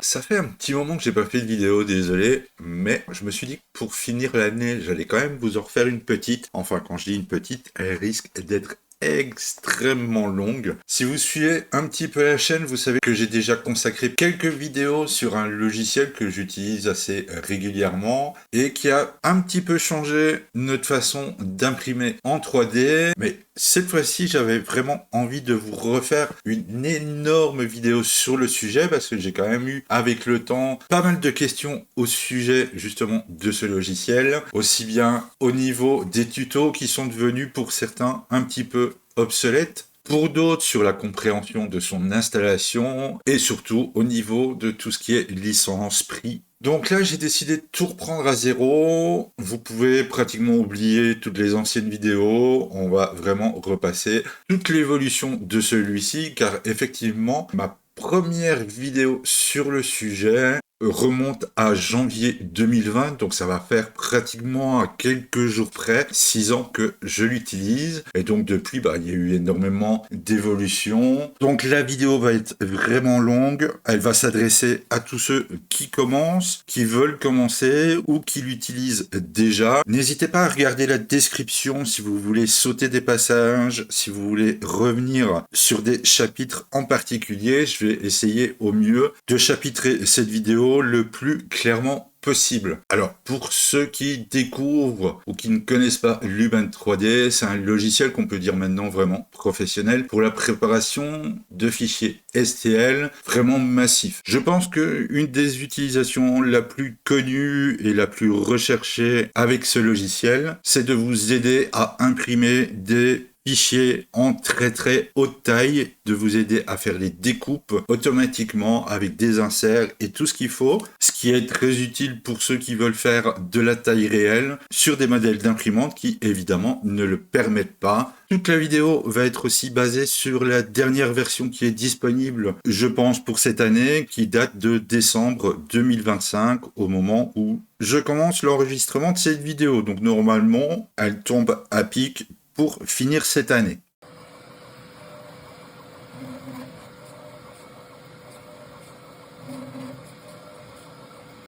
Ça fait un petit moment que j'ai pas fait de vidéo, désolé, mais je me suis dit que pour finir l'année, j'allais quand même vous en refaire une petite. Enfin, quand je dis une petite, elle risque d'être extrêmement longue. Si vous suivez un petit peu la chaîne, vous savez que j'ai déjà consacré quelques vidéos sur un logiciel que j'utilise assez régulièrement et qui a un petit peu changé notre façon d'imprimer en 3D. Mais cette fois-ci, j'avais vraiment envie de vous refaire une énorme vidéo sur le sujet parce que j'ai quand même eu, avec le temps, pas mal de questions au sujet justement de ce logiciel, aussi bien au niveau des tutos qui sont devenus pour certains un petit peu obsolètes, pour d'autres sur la compréhension de son installation et surtout au niveau de tout ce qui est licence, prix. Donc là, j'ai décidé de tout reprendre à zéro. Vous pouvez pratiquement oublier toutes les anciennes vidéos. On va vraiment repasser toute l'évolution de celui-ci, car effectivement, ma première vidéo sur le sujet remonte à janvier 2020, donc ça va faire pratiquement à quelques jours près 6 ans que je l'utilise, et donc depuis il y a eu énormément d'évolutions. Donc la vidéo va être vraiment longue, elle va s'adresser à tous ceux qui commencent, qui veulent commencer ou qui l'utilisent déjà. N'hésitez pas à regarder la description si vous voulez sauter des passages, si vous voulez revenir sur des chapitres en particulier. Je vais essayer au mieux de chapitrer cette vidéo le plus clairement possible. Alors, pour ceux qui découvrent ou qui ne connaissent pas Luban 3D, c'est un logiciel qu'on peut dire maintenant vraiment professionnel pour la préparation de fichiers STL vraiment massifs. Je pense que une des utilisations la plus connue et la plus recherchée avec ce logiciel, c'est de vous aider à imprimer des fichiers en très haute taille, de vous aider à faire les découpes automatiquement avec des inserts et tout ce qu'il faut, ce qui est très utile pour ceux qui veulent faire de la taille réelle sur des modèles d'imprimantes qui évidemment ne le permettent pas. Toute la vidéo va être aussi basée sur la dernière version qui est disponible, je pense, pour cette année, qui date de décembre 2025, au moment où je commence l'enregistrement de cette vidéo. Donc normalement, elle tombe à pic pour finir cette année.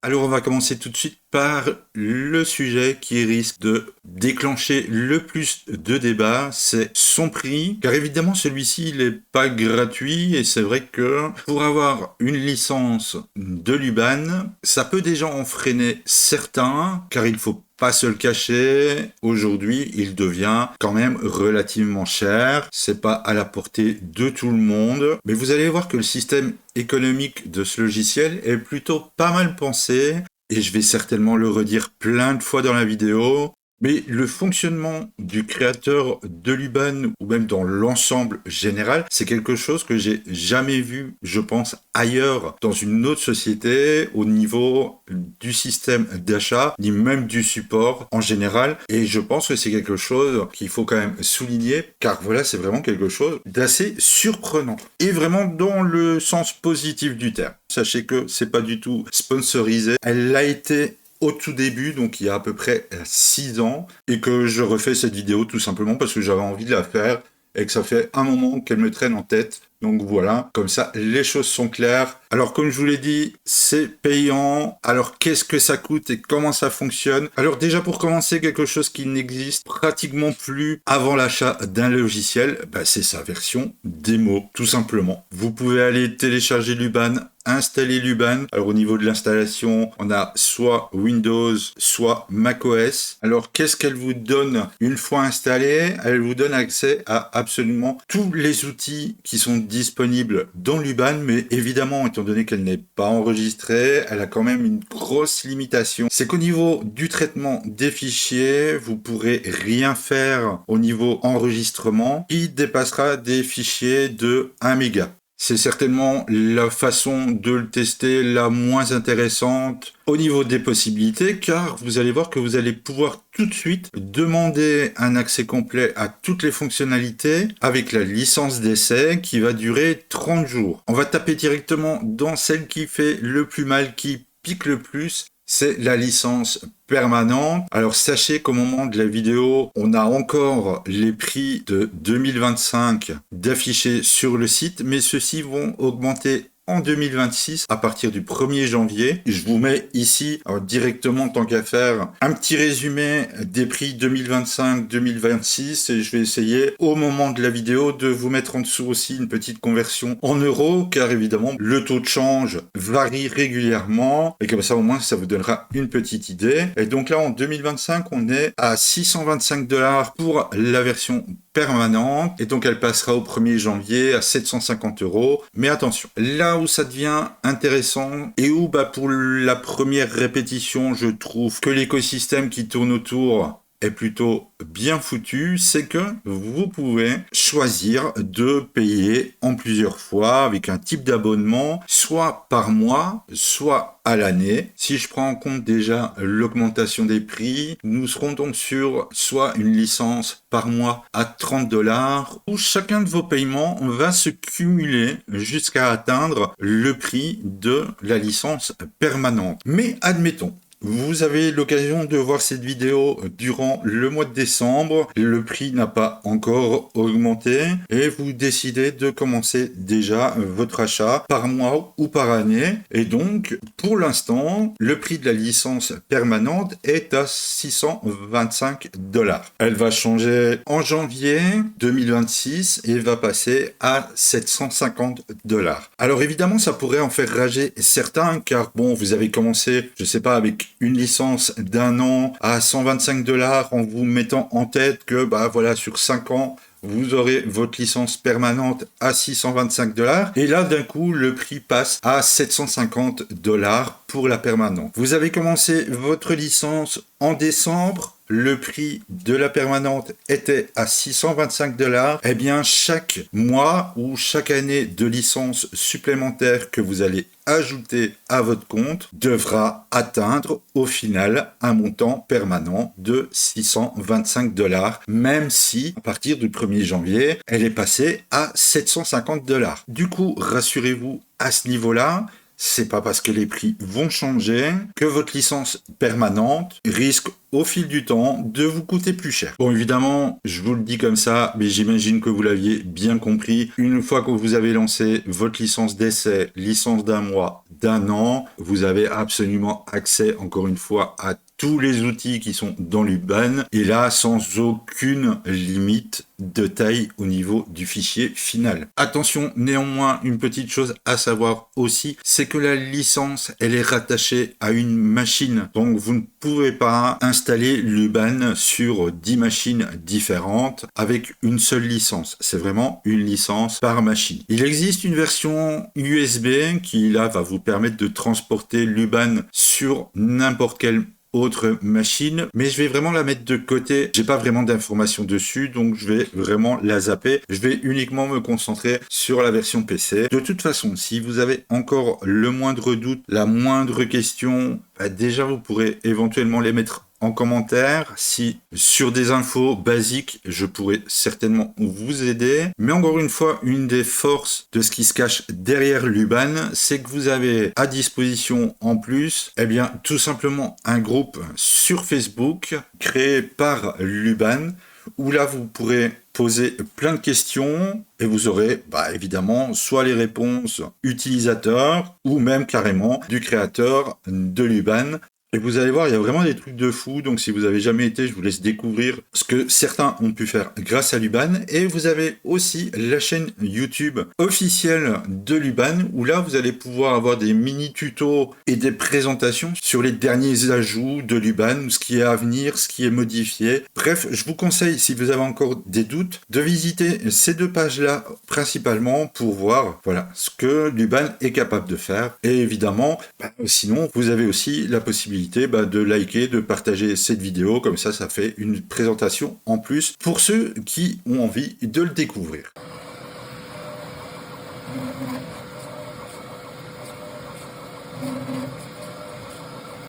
Alors on va commencer tout de suite par le sujet qui risque de déclencher le plus de débats, c'est son prix. Car évidemment celui-ci il n'est pas gratuit et c'est vrai que pour avoir une licence de Luban, ça peut déjà en freiner certains car il faut pas se le cacher, aujourd'hui, il devient quand même relativement cher. C'est pas à la portée de tout le monde. Mais vous allez voir que le système économique de ce logiciel est plutôt pas mal pensé. Et je vais certainement le redire plein de fois dans la vidéo. Mais le fonctionnement du créateur de Luban, ou même dans l'ensemble général, c'est quelque chose que j'ai jamais vu, je pense, ailleurs dans une autre société, au niveau du système d'achat, ni même du support en général. Et je pense que c'est quelque chose qu'il faut quand même souligner, car voilà, c'est vraiment quelque chose d'assez surprenant. Et vraiment dans le sens positif du terme. Sachez que c'est pas du tout sponsorisé. Elle l'a été au tout début, donc il y a à peu près 6 ans, et que je refais cette vidéo tout simplement parce que j'avais envie de la faire et que ça fait un moment qu'elle me traîne en tête. Donc voilà, comme ça, les choses sont claires. Alors comme je vous l'ai dit, c'est payant. Alors qu'est-ce que ça coûte et comment ça fonctionne? Alors déjà pour commencer, quelque chose qui n'existe pratiquement plus avant l'achat d'un logiciel, c'est sa version démo, tout simplement. Vous pouvez aller télécharger Luban, installer Luban. Alors au niveau de l'installation, on a soit Windows, soit macOS. Alors qu'est-ce qu'elle vous donne une fois installée? Elle vous donne accès à absolument tous les outils qui sont disponibles dans Luban, mais évidemment, étant donné qu'elle n'est pas enregistrée, elle a quand même une grosse limitation. C'est qu'au niveau du traitement des fichiers, vous pourrez rien faire au niveau enregistrement qui dépassera des fichiers de 1 méga. C'est certainement la façon de le tester la moins intéressante au niveau des possibilités, car vous allez voir que vous allez pouvoir tout de suite demander un accès complet à toutes les fonctionnalités avec la licence d'essai qui va durer 30 jours. On va taper directement dans celle qui fait le plus mal, qui pique le plus. C'est la licence permanente. Alors sachez qu'au moment de la vidéo, on a encore les prix de 2025 d'afficher sur le site, mais ceux-ci vont augmenter en 2026 à partir du 1er janvier. Je vous mets ici directement, tant qu'à faire, un petit résumé des prix 2025-2026 et je vais essayer au moment de la vidéo de vous mettre en dessous aussi une petite conversion en euros car évidemment le taux de change varie régulièrement et comme ça au moins ça vous donnera une petite idée. Et donc là en 2025 on est à 625 $ pour la version permanente et donc elle passera au 1er janvier à 750 €. Mais attention, là où ça devient intéressant et où pour la première répétition je trouve que l'écosystème qui tourne autour est plutôt bien foutu, c'est que vous pouvez choisir de payer en plusieurs fois avec un type d'abonnement, soit par mois, soit à l'année. Si je prends en compte déjà l'augmentation des prix, nous serons donc sur soit une licence par mois à 30 $, où chacun de vos paiements va se cumuler jusqu'à atteindre le prix de la licence permanente. Mais admettons, vous avez l'occasion de voir cette vidéo durant le mois de décembre, le prix n'a pas encore augmenté et vous décidez de commencer déjà votre achat par mois ou par année. Et donc, pour l'instant, le prix de la licence permanente est à 625 $. Elle va changer en janvier 2026 et va passer à 750 $. Alors évidemment, ça pourrait en faire rager certains car bon, vous avez commencé, je sais pas, avec une licence d'un an à 125 $ en vous mettant en tête que voilà, sur 5 ans vous aurez votre licence permanente à 625 $. Et là, d'un coup, le prix passe à 750 $ pour la permanente. Vous avez commencé votre licence en décembre. Le prix de la permanente était à 625 $. Eh bien, chaque mois ou chaque année de licence supplémentaire que vous allez ajouter à votre compte devra atteindre au final un montant permanent de 625 $, même si à partir du 1er janvier, elle est passée à 750 $. Du coup, rassurez-vous à ce niveau-là, c'est pas parce que les prix vont changer que votre licence permanente risque au fil du temps de vous coûter plus cher. Bon, évidemment, je vous le dis comme ça, mais j'imagine que vous l'aviez bien compris. Une fois que vous avez lancé votre licence d'essai, licence d'un mois, d'un an, vous avez absolument accès, encore une fois, à tous les outils qui sont dans l'UBAN, et là, sans aucune limite de taille au niveau du fichier final. Attention, néanmoins, une petite chose à savoir aussi, c'est que la licence, elle est rattachée à une machine. Donc, vous ne pouvez pas installer l'UBAN sur 10 machines différentes avec une seule licence. C'est vraiment une licence par machine. Il existe une version USB qui, là, va vous permettre de transporter l'UBAN sur n'importe quelle autre machine, mais je vais vraiment la mettre de côté. J'ai pas vraiment d'informations dessus, donc je vais vraiment la zapper. Je vais uniquement me concentrer sur la version PC. De toute façon, si vous avez encore le moindre doute, la moindre question, déjà vous pourrez éventuellement les mettre en commentaire. Si sur des infos basiques, je pourrais certainement vous aider. Mais encore une fois, une des forces de ce qui se cache derrière l'UBAN, c'est que vous avez à disposition en plus, tout simplement un groupe sur Facebook créé par l'UBAN, où là vous pourrez poser plein de questions et vous aurez évidemment soit les réponses utilisateurs ou même carrément du créateur de l'UBAN. Et vous allez voir, il y a vraiment des trucs de fou. Donc si vous avez jamais été, je vous laisse découvrir ce que certains ont pu faire grâce à l'UBAN. Et vous avez aussi la chaîne YouTube officielle de l'UBAN, où là vous allez pouvoir avoir des mini tutos et des présentations sur les derniers ajouts de l'UBAN, ce qui est à venir, ce qui est modifié. Bref, je vous conseille, si vous avez encore des doutes, de visiter ces deux pages-là principalement pour voir ce que l'UBAN est capable de faire. Et évidemment, sinon, vous avez aussi la possibilité de liker, de partager cette vidéo, comme ça fait une présentation en plus pour ceux qui ont envie de le découvrir.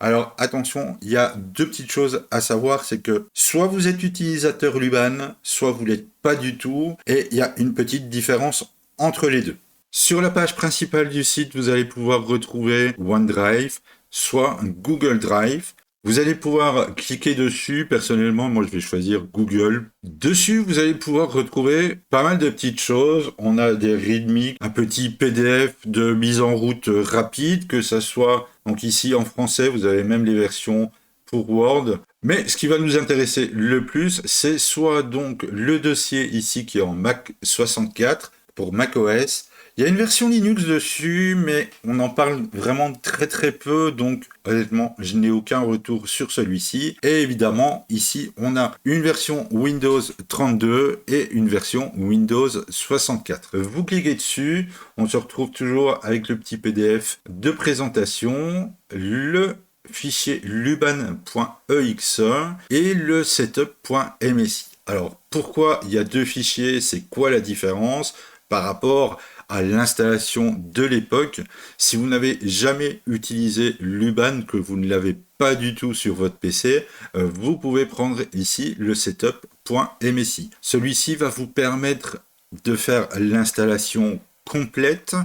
Alors attention, il y a deux petites choses à savoir, c'est que soit vous êtes utilisateur l'UBAN, soit vous l'êtes pas du tout, et il y a une petite différence entre les deux. Sur la page principale du site, vous allez pouvoir retrouver OneDrive, soit Google Drive. Vous allez pouvoir cliquer dessus. Personnellement, moi, je vais choisir Google. Dessus, vous allez pouvoir retrouver pas mal de petites choses. On a des readme, un petit PDF de mise en route rapide, que ça soit, donc ici en français, vous avez même les versions pour Word. Mais ce qui va nous intéresser le plus, c'est soit donc le dossier ici qui est en Mac 64 pour macOS. Il y a une version Linux dessus, mais on en parle vraiment très très peu, donc honnêtement, je n'ai aucun retour sur celui-ci. Et évidemment, ici, on a une version Windows 32 et une version Windows 64. Vous cliquez dessus, on se retrouve toujours avec le petit PDF de présentation, le fichier luban.exe et le setup.msi. Alors, pourquoi il y a deux fichiers? C'est quoi la différence par rapport à l'installation de l'époque? Si vous n'avez jamais utilisé Luban, que vous ne l'avez pas du tout sur votre PC, vous pouvez prendre ici le setup.msi. Celui-ci va vous permettre de faire l'installation complète.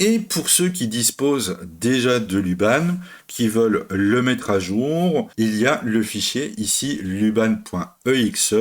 Et pour ceux qui disposent déjà de Luban, qui veulent le mettre à jour, il y a le fichier ici luban.exe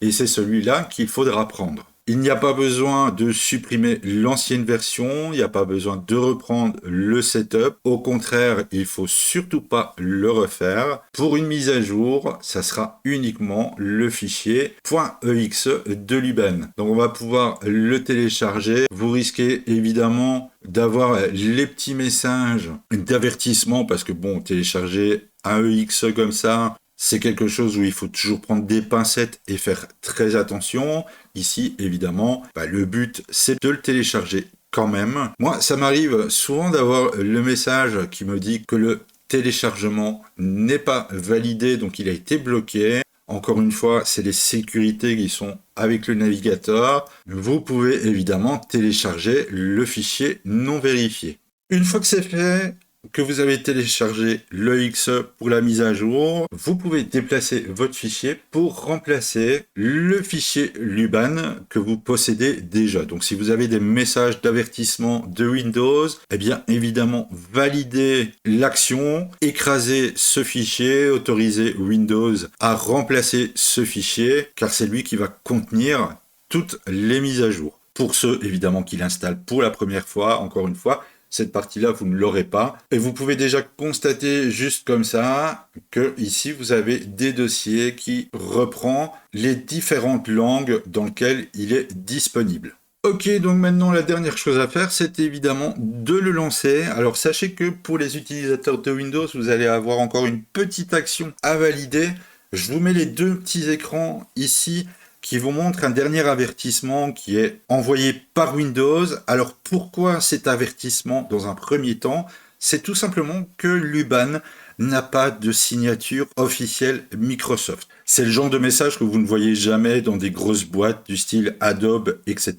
et c'est celui-là qu'il faudra prendre. Il n'y a pas besoin de supprimer l'ancienne version, il n'y a pas besoin de reprendre le setup. Au contraire, il faut surtout pas le refaire. Pour une mise à jour, ça sera uniquement le fichier .exe de Luban. Donc on va pouvoir le télécharger. Vous risquez évidemment d'avoir les petits messages d'avertissement parce que bon, télécharger un EX comme ça, c'est quelque chose où il faut toujours prendre des pincettes et faire très attention. Ici, évidemment, le but, c'est de le télécharger quand même. Moi, ça m'arrive souvent d'avoir le message qui me dit que le téléchargement n'est pas validé, donc il a été bloqué. Encore une fois, c'est les sécurités qui sont avec le navigateur. Vous pouvez évidemment télécharger le fichier non vérifié. Une fois que c'est fait, que vous avez téléchargé l'EX pour la mise à jour, vous pouvez déplacer votre fichier pour remplacer le fichier Luban que vous possédez déjà. Donc si vous avez des messages d'avertissement de Windows, eh bien évidemment validez l'action, écrasez ce fichier, autorisez Windows à remplacer ce fichier car c'est lui qui va contenir toutes les mises à jour. Pour ceux évidemment qui l'installent pour la première fois, encore une fois, cette partie-là, vous ne l'aurez pas. Et vous pouvez déjà constater juste comme ça que ici, vous avez des dossiers qui reprend les différentes langues dans lesquelles il est disponible. Ok, donc maintenant, la dernière chose à faire, c'est évidemment de le lancer. Alors, sachez que pour les utilisateurs de Windows, vous allez avoir encore une petite action à valider. Je vous mets les deux petits écrans ici qui vous montre un dernier avertissement qui est envoyé par Windows. Alors pourquoi cet avertissement dans un premier temps? C'est tout simplement que Luban n'a pas de signature officielle Microsoft. C'est le genre de message que vous ne voyez jamais dans des grosses boîtes du style Adobe, etc.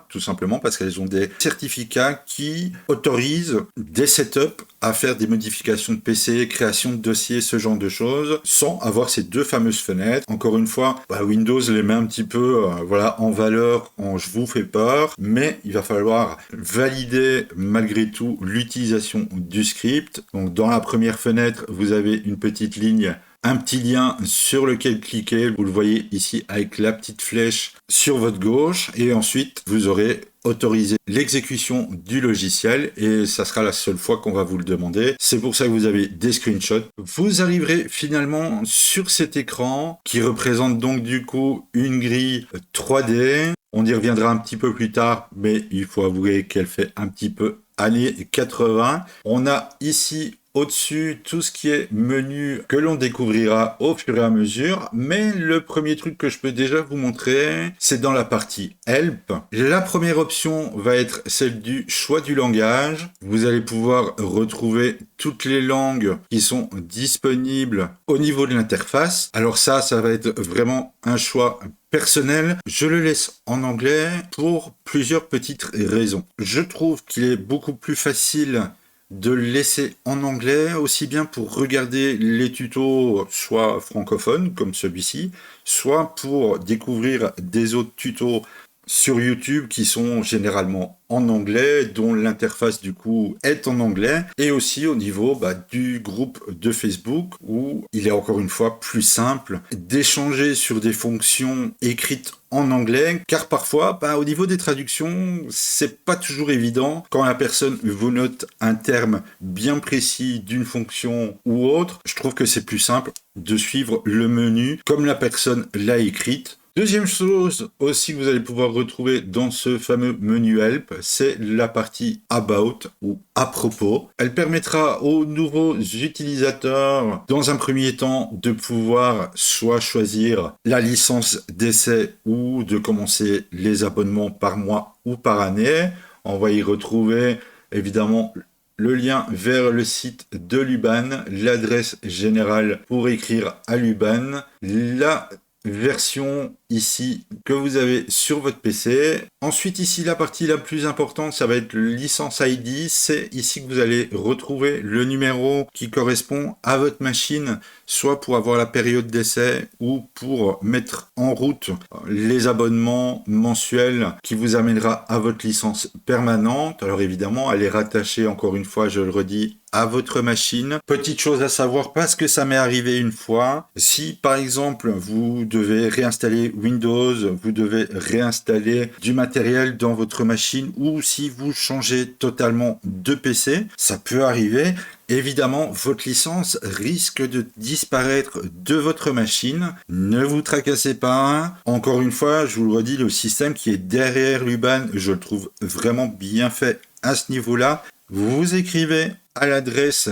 Tout simplement parce qu'elles ont des certificats qui autorisent des setups à faire des modifications de PC, création de dossiers, ce genre de choses, sans avoir ces deux fameuses fenêtres. Encore une fois, Windows les met un petit peu en valeur, en je vous fais peur, mais il va falloir valider malgré tout l'utilisation du script. Donc dans la première fenêtre, vous avez une petite ligne, un petit lien sur lequel cliquer, vous le voyez ici avec la petite flèche sur votre gauche, et ensuite vous aurez autorisé l'exécution du logiciel, et ça sera la seule fois qu'on va vous le demander. C'est pour ça que vous avez des screenshots. Vous arriverez finalement sur cet écran qui représente donc du coup une grille 3D. On y reviendra un petit peu plus tard, mais il faut avouer qu'elle fait un petit peu années 80. On a ici au-dessus tout ce qui est menu que l'on découvrira au fur et à mesure, mais le premier truc que je peux déjà vous montrer, c'est dans la partie Help. La première option va être celle du choix du langage. Vous allez pouvoir retrouver toutes les langues qui sont disponibles au niveau de l'interface. Alors ça va être vraiment un choix personnel. Je le laisse en anglais pour plusieurs petites raisons. Je trouve qu'il est beaucoup plus facile de le laisser en anglais, aussi bien pour regarder les tutos soit francophones comme celui-ci, soit pour découvrir des autres tutos sur YouTube qui sont généralement en anglais, dont l'interface du coup est en anglais, et aussi au niveau du groupe de Facebook où il est encore une fois plus simple d'échanger sur des fonctions écrites en anglais, car parfois, au niveau des traductions, c'est pas toujours évident quand la personne vous note un terme bien précis d'une fonction ou autre. Je trouve que c'est plus simple de suivre le menu comme la personne l'a écrite. Deuxième chose aussi que vous allez pouvoir retrouver dans ce fameux menu Help, c'est la partie About ou à propos. Elle permettra aux nouveaux utilisateurs, dans un premier temps, de pouvoir soit choisir la licence d'essai ou de commencer les abonnements par mois ou par année. On va y retrouver évidemment le lien vers le site de Luban, l'adresse générale pour écrire à Luban, la version ici que vous avez sur votre PC. Ensuite ici la partie la plus importante, ça va être le licence ID. C'est ici que vous allez retrouver le numéro qui correspond à votre machine, soit pour avoir la période d'essai ou pour mettre en route les abonnements mensuels qui vous amènera à votre licence permanente. Alors évidemment elle est rattachée, encore une fois je le redis, à votre machine. Petite chose à savoir, parce que ça m'est arrivé une fois, si par exemple vous devez réinstaller Windows, vous devez réinstaller du matériel dans votre machine, ou si vous changez totalement de PC, ça peut arriver. Évidemment, votre licence risque de disparaître de votre machine. Ne vous tracassez pas. Encore une fois, je vous le redis, le système qui est derrière Luban, je le trouve vraiment bien fait à ce niveau-là. Vous écrivez à l'adresse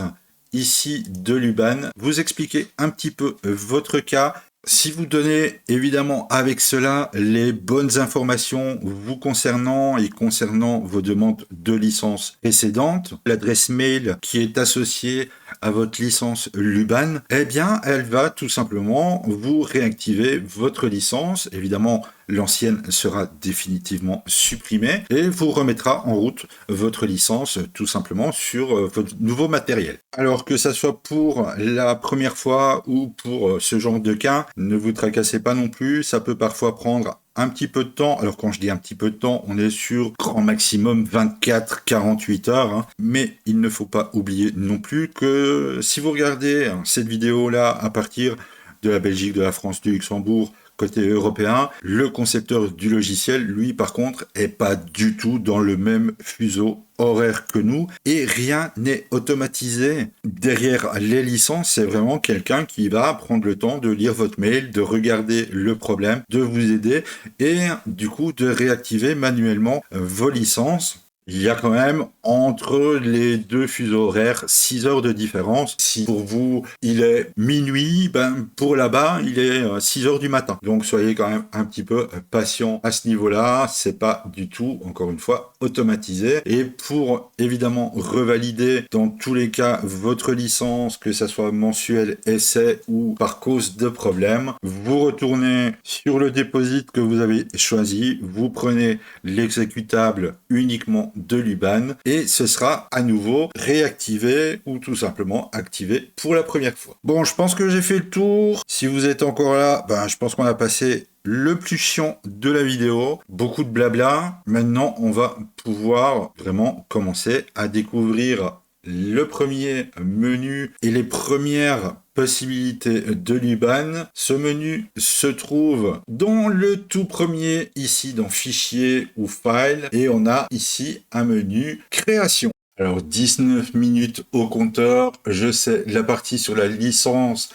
ici de Luban, vous expliquez un petit peu votre cas. Si vous donnez évidemment avec cela les bonnes informations vous concernant et concernant vos demandes de licence précédentes, l'adresse mail qui est associée à votre licence Luban, eh bien elle va tout simplement vous réactiver votre licence. Évidemment, l'ancienne sera définitivement supprimée et vous remettra en route votre licence tout simplement sur votre nouveau matériel. Alors que ça soit pour la première fois ou pour ce genre de cas, ne vous tracassez pas non plus, ça peut parfois prendre un petit peu de temps. Alors quand je dis un petit peu de temps, on est sur grand maximum 24-48 heures. Hein. Mais il ne faut pas oublier non plus que si vous regardez cette vidéo-là à partir de la Belgique, de la France, du Luxembourg, côté européen, le concepteur du logiciel, lui, par contre, est pas du tout dans le même fuseau horaire que nous et rien n'est automatisé. Derrière les licences, c'est vraiment quelqu'un qui va prendre le temps de lire votre mail, de regarder le problème, de vous aider et du coup de réactiver manuellement vos licences. Il y a quand même entre les deux fuseaux horaires 6 heures de différence. Si pour vous il est minuit, pour là-bas il est 6 heures du matin. Donc soyez quand même un petit peu patient à ce niveau-là. C'est pas du tout, encore une fois, automatisé. Et pour évidemment revalider dans tous les cas votre licence, que ça soit mensuel, essai ou par cause de problème, vous retournez sur le déposit que vous avez choisi, vous prenez l'exécutable uniquement de Luban et ce sera à nouveau réactivé ou tout simplement activé pour la première fois. Bon, je pense que j'ai fait le tour. Si vous êtes encore là, je pense qu'on a passé le plus chiant de la vidéo. Beaucoup de blabla. Maintenant, on va pouvoir vraiment commencer à découvrir le premier menu et les premières possibilités de Luban. Ce menu se trouve dans le tout premier, ici dans Fichier ou File, et on a ici un menu Création. Alors 19 minutes au compteur, je sais, la partie sur la licence,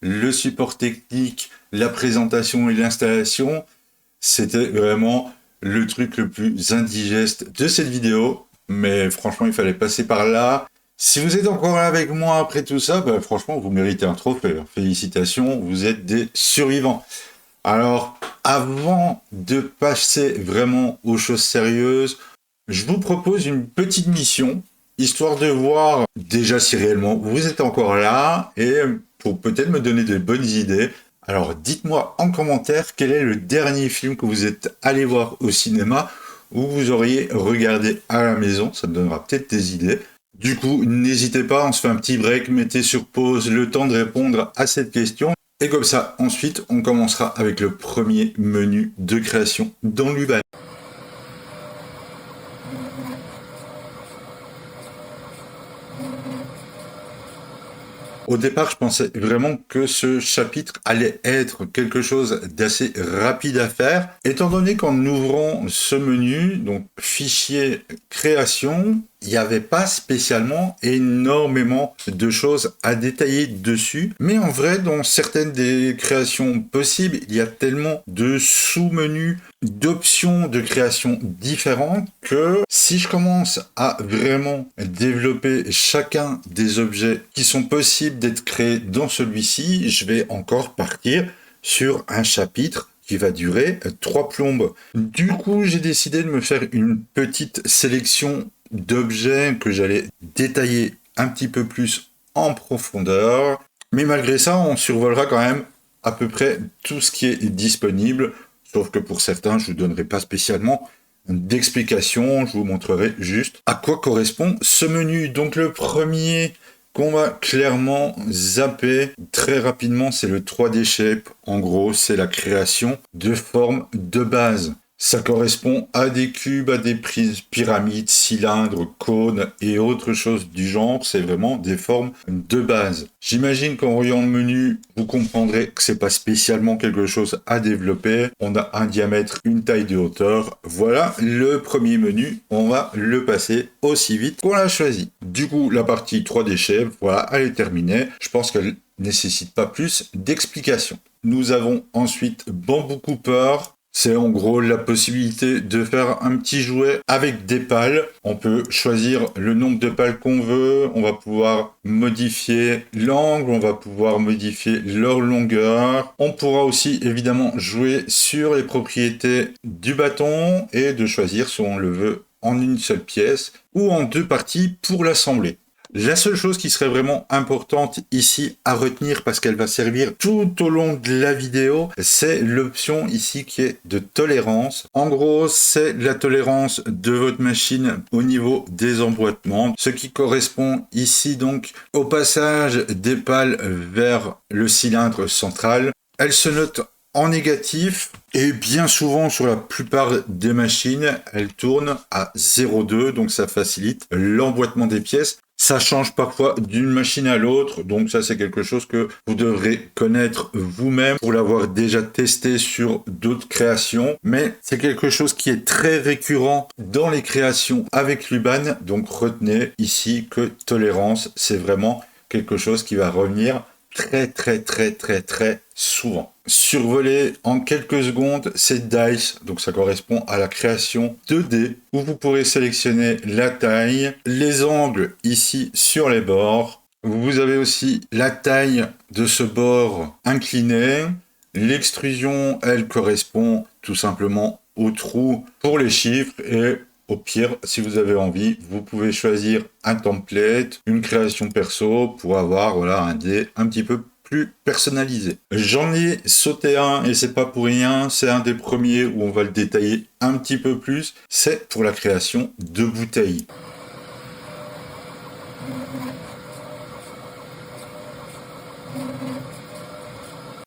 le support technique, la présentation et l'installation, c'était vraiment le truc le plus indigeste de cette vidéo, mais franchement il fallait passer par là. Si vous êtes encore là avec moi après tout ça, franchement, vous méritez un trophée. Félicitations, vous êtes des survivants. Alors, avant de passer vraiment aux choses sérieuses, je vous propose une petite mission, histoire de voir déjà si réellement vous êtes encore là, et pour peut-être me donner de bonnes idées. Alors, dites-moi en commentaire quel est le dernier film que vous êtes allé voir au cinéma, ou vous auriez regardé à la maison, ça me donnera peut-être des idées. Du coup, n'hésitez pas, on se fait un petit break, mettez sur pause le temps de répondre à cette question. Et comme ça, ensuite, on commencera avec le premier menu de création dans Luban. Au départ, je pensais vraiment que ce chapitre allait être quelque chose d'assez rapide à faire, étant donné qu'en ouvrant ce menu, donc fichier création, il n'y avait pas spécialement énormément de choses à détailler dessus, mais en vrai, dans certaines des créations possibles, il y a tellement de sous-menus, d'options de création différentes que si je commence à vraiment développer chacun des objets qui sont possibles d'être créés dans celui-ci, je vais encore partir sur un chapitre qui va durer 3 plombes. Du coup, j'ai décidé de me faire une petite sélection d'objets que j'allais détailler un petit peu plus en profondeur. Mais malgré ça, on survolera quand même à peu près tout ce qui est disponible. Sauf que pour certains, je ne vous donnerai pas spécialement d'explication. Je vous montrerai juste à quoi correspond ce menu. Donc le premier qu'on va clairement zapper très rapidement, c'est le 3D Shape. En gros, c'est la création de formes de base. Ça correspond à des cubes, à des pyramides, cylindres, cônes et autres choses du genre. C'est vraiment des formes de base. J'imagine qu'en voyant le menu, vous comprendrez que c'est pas spécialement quelque chose à développer. On a un diamètre, une taille de hauteur. Voilà le premier menu. On va le passer aussi vite qu'on l'a choisi. Du coup, la partie 3D Shape, voilà, elle est terminée. Je pense qu'elle nécessite pas plus d'explications. Nous avons ensuite Bamboo Cooper. C'est en gros la possibilité de faire un petit jouet avec des pales. On peut choisir le nombre de pales qu'on veut. On va pouvoir modifier l'angle. On va pouvoir modifier leur longueur. On pourra aussi évidemment jouer sur les propriétés du bâton et de choisir si on le veut en une seule pièce ou en 2 parties pour l'assembler. La seule chose qui serait vraiment importante ici à retenir parce qu'elle va servir tout au long de la vidéo, c'est l'option ici qui est de tolérance. En gros, c'est la tolérance de votre machine au niveau des emboîtements, ce qui correspond ici donc au passage des pales vers le cylindre central. Elle se note en négatif et bien souvent sur la plupart des machines, elle tourne à 0,2 donc ça facilite l'emboîtement des pièces. Ça change parfois d'une machine à l'autre, donc ça c'est quelque chose que vous devrez connaître vous-même pour l'avoir déjà testé sur d'autres créations. Mais c'est quelque chose qui est très récurrent dans les créations avec Luban, donc retenez ici que tolérance, c'est vraiment quelque chose qui va revenir très souvent. Survoler en quelques secondes, c'est Dice, donc ça correspond à la création 2D, où vous pourrez sélectionner la taille, les angles ici sur les bords. Vous avez aussi la taille de ce bord incliné. L'extrusion, elle correspond tout simplement au trou pour les chiffres et au pire, si vous avez envie, vous pouvez choisir un template, une création perso pour avoir voilà, un dé un petit peu plus personnalisé. J'en ai sauté un et c'est pas pour rien, c'est un des premiers où on va le détailler un petit peu plus, c'est pour la création de bouteilles.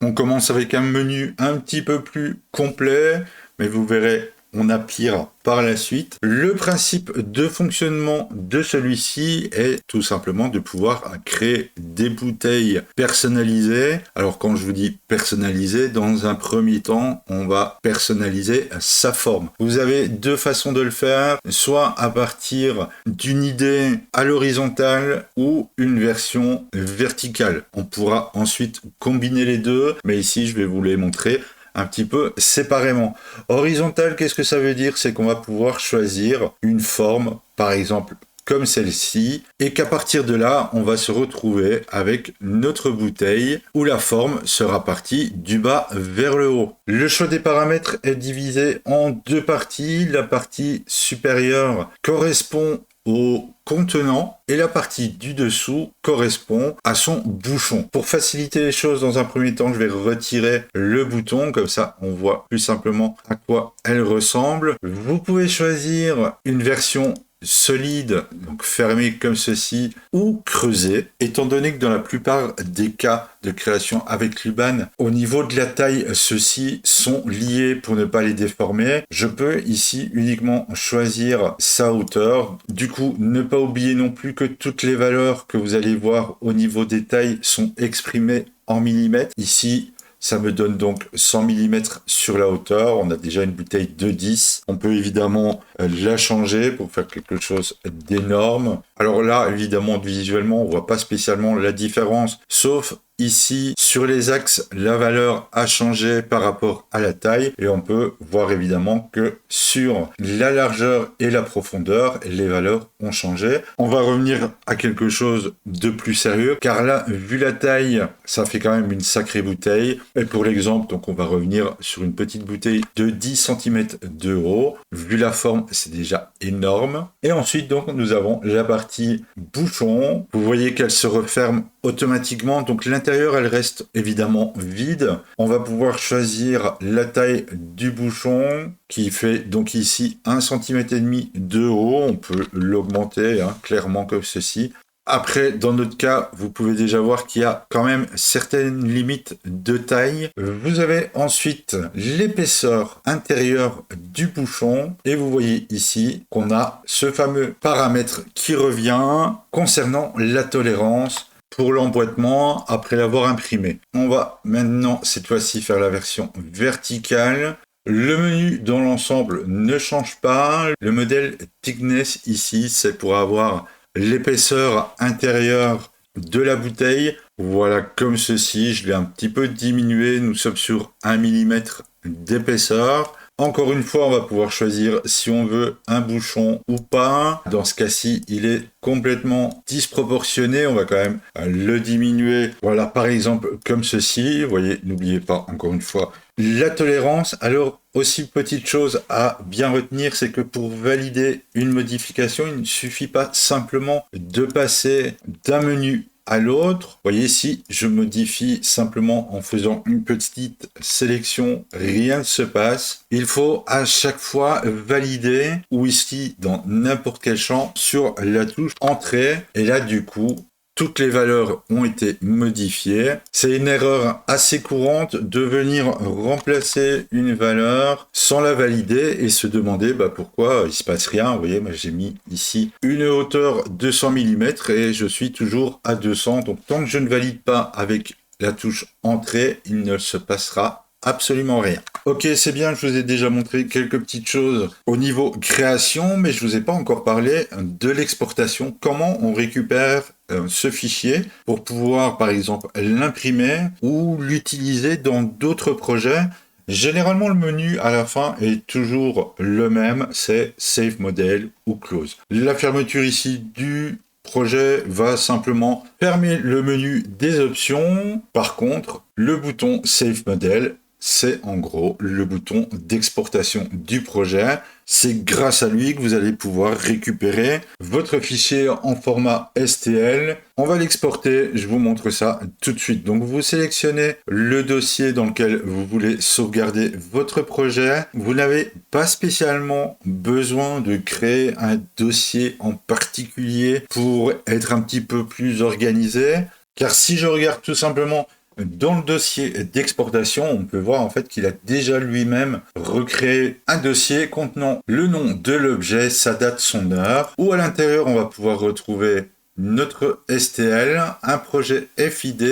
On commence avec un menu un petit peu plus complet, mais vous verrez, on a pire par la suite. Le principe de fonctionnement de celui-ci est tout simplement de pouvoir créer des bouteilles personnalisées. Alors quand je vous dis personnalisées, dans un premier temps, on va personnaliser sa forme. Vous avez 2 façons de le faire, soit à partir d'une idée à l'horizontale ou une version verticale. On pourra ensuite combiner les deux, mais ici je vais vous les montrer un petit peu séparément. Horizontal, qu'est-ce que ça veut dire? C'est qu'on va pouvoir choisir une forme, par exemple comme celle-ci, et qu'à partir de là, on va se retrouver avec notre bouteille où la forme sera partie du bas vers le haut. Le choix des paramètres est divisé en 2 parties. La partie supérieure correspond au contenant et la partie du dessous correspond à son bouchon. Pour faciliter les choses, dans un premier temps, je vais retirer le bouton, comme ça on voit plus simplement à quoi elle ressemble. Vous pouvez choisir une version solide, donc fermé comme ceci, ou creusé, étant donné que dans la plupart des cas de création avec Luban, au niveau de la taille, ceux-ci sont liés pour ne pas les déformer. Je peux ici uniquement choisir sa hauteur. Du coup, ne pas oublier non plus que toutes les valeurs que vous allez voir au niveau des tailles sont exprimées en millimètres. Ici, ça me donne donc 100 mm sur la hauteur. On a déjà une bouteille de 10. On peut évidemment la changer pour faire quelque chose d'énorme. Alors là, évidemment, visuellement, on voit pas spécialement la différence, sauf ici, sur les axes, la valeur a changé par rapport à la taille et on peut voir évidemment que sur la largeur et la profondeur, les valeurs ont changé. On va revenir à quelque chose de plus sérieux car là, vu la taille, ça fait quand même une sacrée bouteille. Et pour l'exemple, donc on va revenir sur une petite bouteille de 10 cm de haut. Vu la forme, c'est déjà énorme. Et ensuite, donc, nous avons la partie bouchon. Vous voyez qu'elle se referme automatiquement. Donc l'intérieur, elle reste évidemment vide. On va pouvoir choisir la taille du bouchon qui fait donc ici 1,5 cm de haut. On peut l'augmenter clairement comme ceci. Après, dans notre cas, vous pouvez déjà voir qu'il y a quand même certaines limites de taille. Vous avez ensuite l'épaisseur intérieure du bouchon et vous voyez ici qu'on a ce fameux paramètre qui revient concernant la tolérance pour l'emboîtement après l'avoir imprimé. On va maintenant cette fois-ci faire la version verticale. Le menu dans l'ensemble ne change pas. Le modèle thickness ici, c'est pour avoir l'épaisseur intérieure de la bouteille. Voilà comme ceci. Je l'ai un petit peu diminué. Nous sommes sur 1 mm d'épaisseur. Encore une fois, on va pouvoir choisir si on veut un bouchon ou pas. Dans ce cas-ci, il est complètement disproportionné. On va quand même le diminuer. Voilà, par exemple, comme ceci. Vous voyez, n'oubliez pas, encore une fois, la tolérance. Alors, aussi petite chose à bien retenir, c'est que pour valider une modification, il ne suffit pas simplement de passer d'un menu à l'autre. Vous voyez, si je modifie simplement en faisant une petite sélection, rien ne se passe. Il faut à chaque fois valider, ou ici dans n'importe quel champ, sur la touche entrée. Et là, du coup, toutes les valeurs ont été modifiées. C'est une erreur assez courante de venir remplacer une valeur sans la valider et se demander pourquoi il se passe rien. Vous voyez, moi j'ai mis ici une hauteur 200 mm et je suis toujours à 200. Donc tant que je ne valide pas avec la touche entrée, il ne se passera absolument rien. Ok, c'est bien, je vous ai déjà montré quelques petites choses au niveau création, mais je vous ai pas encore parlé de l'exportation. Comment on récupère ce fichier pour pouvoir, par exemple, l'imprimer ou l'utiliser dans d'autres projets. Généralement, le menu à la fin est toujours le même, c'est Save Model ou Close. La fermeture ici du projet va simplement fermer le menu des options. Par contre, le bouton Save Model, c'est en gros le bouton d'exportation du projet. C'est grâce à lui que vous allez pouvoir récupérer votre fichier en format STL. On va l'exporter, je vous montre ça tout de suite. Donc vous sélectionnez le dossier dans lequel vous voulez sauvegarder votre projet. Vous n'avez pas spécialement besoin de créer un dossier en particulier pour être un petit peu plus organisé. Car si je regarde tout simplement dans le dossier d'exportation, on peut voir en fait qu'il a déjà lui-même recréé un dossier contenant le nom de l'objet, sa date, son heure, où à l'intérieur on va pouvoir retrouver notre STL, un projet FID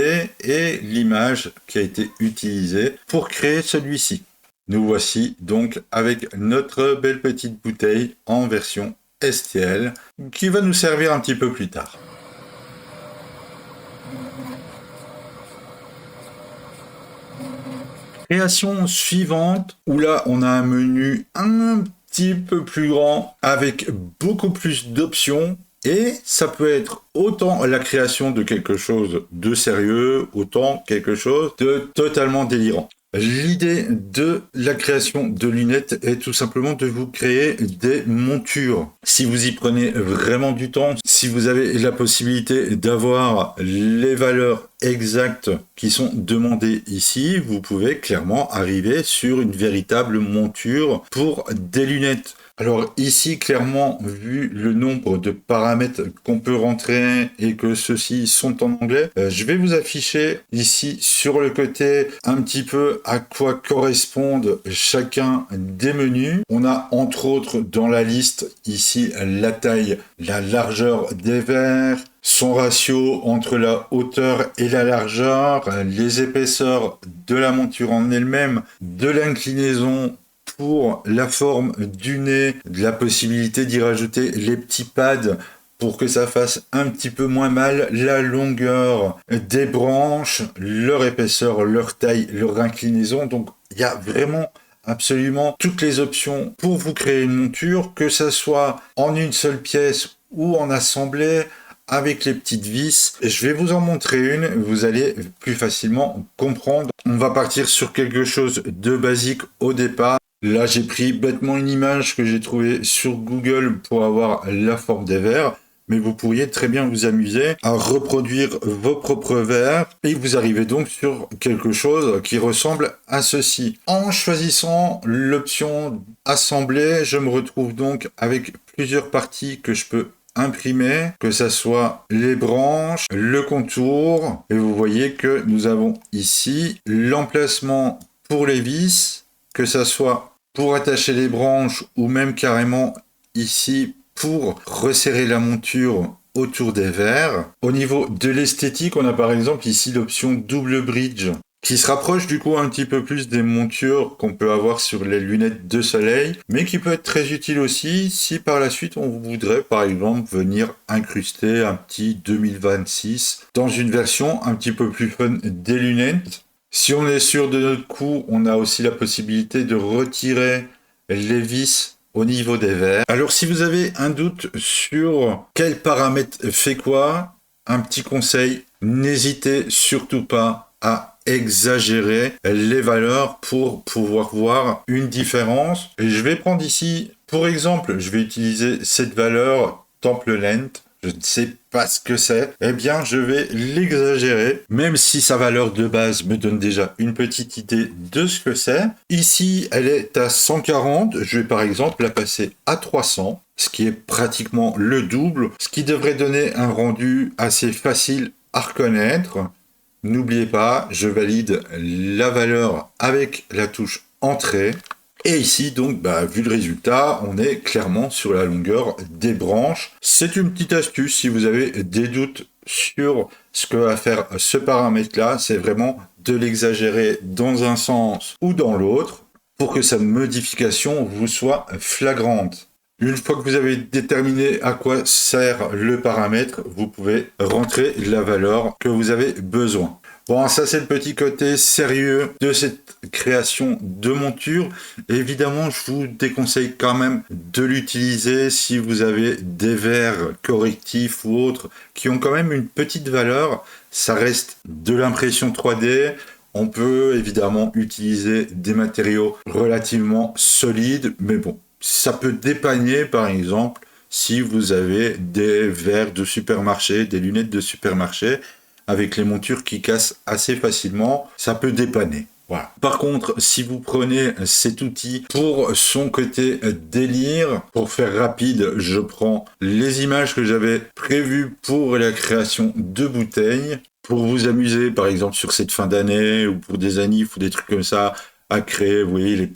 et l'image qui a été utilisée pour créer celui-ci. Nous voici donc avec notre belle petite bouteille en version STL qui va nous servir un petit peu plus tard. Création suivante, où là on a un menu un petit peu plus grand avec beaucoup plus d'options et ça peut être autant la création de quelque chose de sérieux, autant quelque chose de totalement délirant. L'idée de la création de lunettes est tout simplement de vous créer des montures. Si vous y prenez vraiment du temps, si vous avez la possibilité d'avoir les valeurs exactes qui sont demandées ici, vous pouvez clairement arriver sur une véritable monture pour des lunettes. Alors ici, clairement, vu le nombre de paramètres qu'on peut rentrer et que ceux-ci sont en anglais, je vais vous afficher ici sur le côté un petit peu à quoi correspondent chacun des menus. On a entre autres dans la liste ici la taille, la largeur des verres, son ratio entre la hauteur et la largeur, les épaisseurs de la monture en elle-même, de l'inclinaison pour la forme du nez, de la possibilité d'y rajouter les petits pads pour que ça fasse un petit peu moins mal, la longueur des branches, leur épaisseur, leur taille, leur inclinaison. Donc il y a vraiment absolument toutes les options pour vous créer une monture, que ça soit en une seule pièce ou en assemblée avec les petites vis. Je vais vous en montrer une, vous allez plus facilement comprendre. On va partir sur quelque chose de basique au départ. Là, j'ai pris bêtement une image que j'ai trouvée sur Google pour avoir la forme des verres. Mais vous pourriez très bien vous amuser à reproduire vos propres verres et vous arrivez donc sur quelque chose qui ressemble à ceci. En choisissant l'option assembler, je me retrouve donc avec plusieurs parties que je peux imprimer, que ça soit les branches, le contour, et vous voyez que nous avons ici l'emplacement pour les vis, que ça soit pour attacher les branches ou même carrément ici pour resserrer la monture autour des verres. Au niveau de l'esthétique, on a par exemple ici l'option double bridge qui se rapproche du coup un petit peu plus des montures qu'on peut avoir sur les lunettes de soleil, mais qui peut être très utile aussi si par la suite on voudrait par exemple venir incruster un petit 2026 dans une version un petit peu plus fun des lunettes. Si on est sûr de notre coup, on a aussi la possibilité de retirer les vis au niveau des verres. Alors si vous avez un doute sur quel paramètre fait quoi, un petit conseil, n'hésitez surtout pas à exagérer les valeurs pour pouvoir voir une différence. Et je vais prendre ici, pour exemple, je vais utiliser cette valeur temple length. Je ne sais pas ce que c'est, eh bien je vais l'exagérer, même si sa valeur de base me donne déjà une petite idée de ce que c'est. Ici, elle est à 140, je vais par exemple la passer à 300, ce qui est pratiquement le double, ce qui devrait donner un rendu assez facile à reconnaître. N'oubliez pas, je valide la valeur avec la touche entrée. Et ici, donc, vu le résultat, on est clairement sur la longueur des branches. C'est une petite astuce si vous avez des doutes sur ce que va faire ce paramètre-là. C'est vraiment de l'exagérer dans un sens ou dans l'autre pour que sa modification vous soit flagrante. Une fois que vous avez déterminé à quoi sert le paramètre, vous pouvez rentrer la valeur que vous avez besoin. Bon, ça c'est le petit côté sérieux de cette création de monture. Évidemment, je vous déconseille quand même de l'utiliser si vous avez des verres correctifs ou autres qui ont quand même une petite valeur. Ça reste de l'impression 3D. On peut évidemment utiliser des matériaux relativement solides, mais bon, ça peut dépanner par exemple si vous avez des verres de supermarché, des lunettes de supermarché, avec les montures qui cassent assez facilement, ça peut dépanner. Voilà. Par contre, si vous prenez cet outil pour son côté délire, pour faire rapide, je prends les images que j'avais prévues pour la création de bouteilles, pour vous amuser par exemple sur cette fin d'année ou pour des anifs ou des trucs comme ça, à créer, vous voyez, les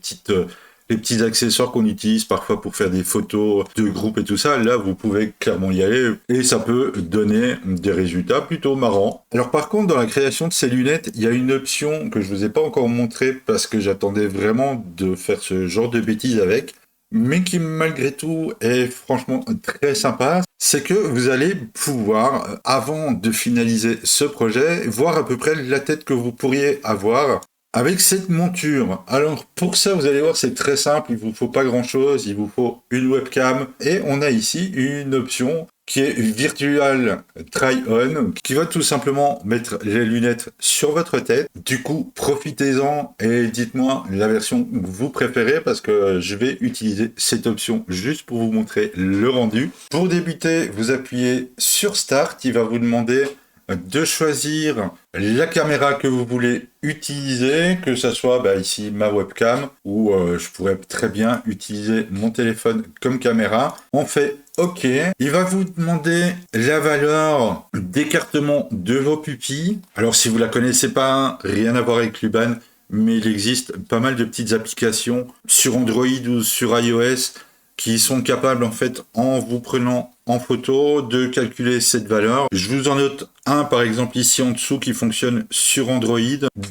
petits accessoires qu'on utilise parfois pour faire des photos de groupe et tout ça, là vous pouvez clairement y aller et ça peut donner des résultats plutôt marrants. Alors par contre dans la création de ces lunettes, il y a une option que je vous ai pas encore montrée parce que j'attendais vraiment de faire ce genre de bêtises avec, mais qui malgré tout est franchement très sympa. C'est que vous allez pouvoir, avant de finaliser ce projet, voir à peu près la tête que vous pourriez avoir avec cette monture. Alors pour ça, vous allez voir, c'est très simple, il vous faut pas grand chose, il vous faut une webcam et on a ici une option qui est Virtual Try-On, qui va tout simplement mettre les lunettes sur votre tête. Du coup, profitez-en et dites-moi la version que vous préférez parce que je vais utiliser cette option juste pour vous montrer le rendu. Pour débuter, vous appuyez sur Start, il va vous demander de choisir la caméra que vous voulez utiliser, que ce soit ici ma webcam, ou je pourrais très bien utiliser mon téléphone comme caméra. On fait OK. Il va vous demander la valeur d'écartement de vos pupilles. Alors si vous la connaissez pas, rien à voir avec Luban, mais il existe pas mal de petites applications sur Android ou sur iOS qui sont capables, en fait, en vous prenant en photo, de calculer cette valeur. Je vous en note un, par exemple, ici en dessous, qui fonctionne sur Android.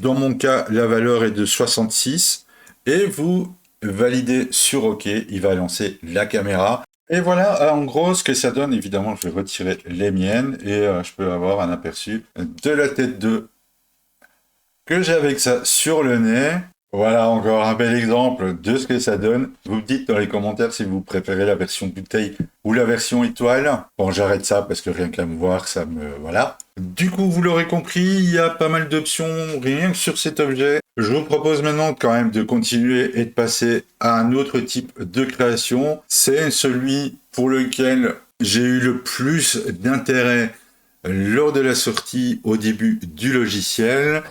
Dans mon cas, la valeur est de 66. Et vous validez sur OK. Il va lancer la caméra. Et voilà, en gros, ce que ça donne. Évidemment, je vais retirer les miennes et je peux avoir un aperçu de la tête de que j'ai avec ça sur le nez. Voilà encore un bel exemple de ce que ça donne. Vous me dites dans les commentaires si vous préférez la version bouteille ou la version étoile. Bon, j'arrête ça parce que rien qu'à me voir, ça me... Voilà. Du coup, vous l'aurez compris, il y a pas mal d'options rien que sur cet objet. Je vous propose maintenant quand même de continuer et de passer à un autre type de création. C'est celui pour lequel j'ai eu le plus d'intérêt lors de la sortie au début du logiciel.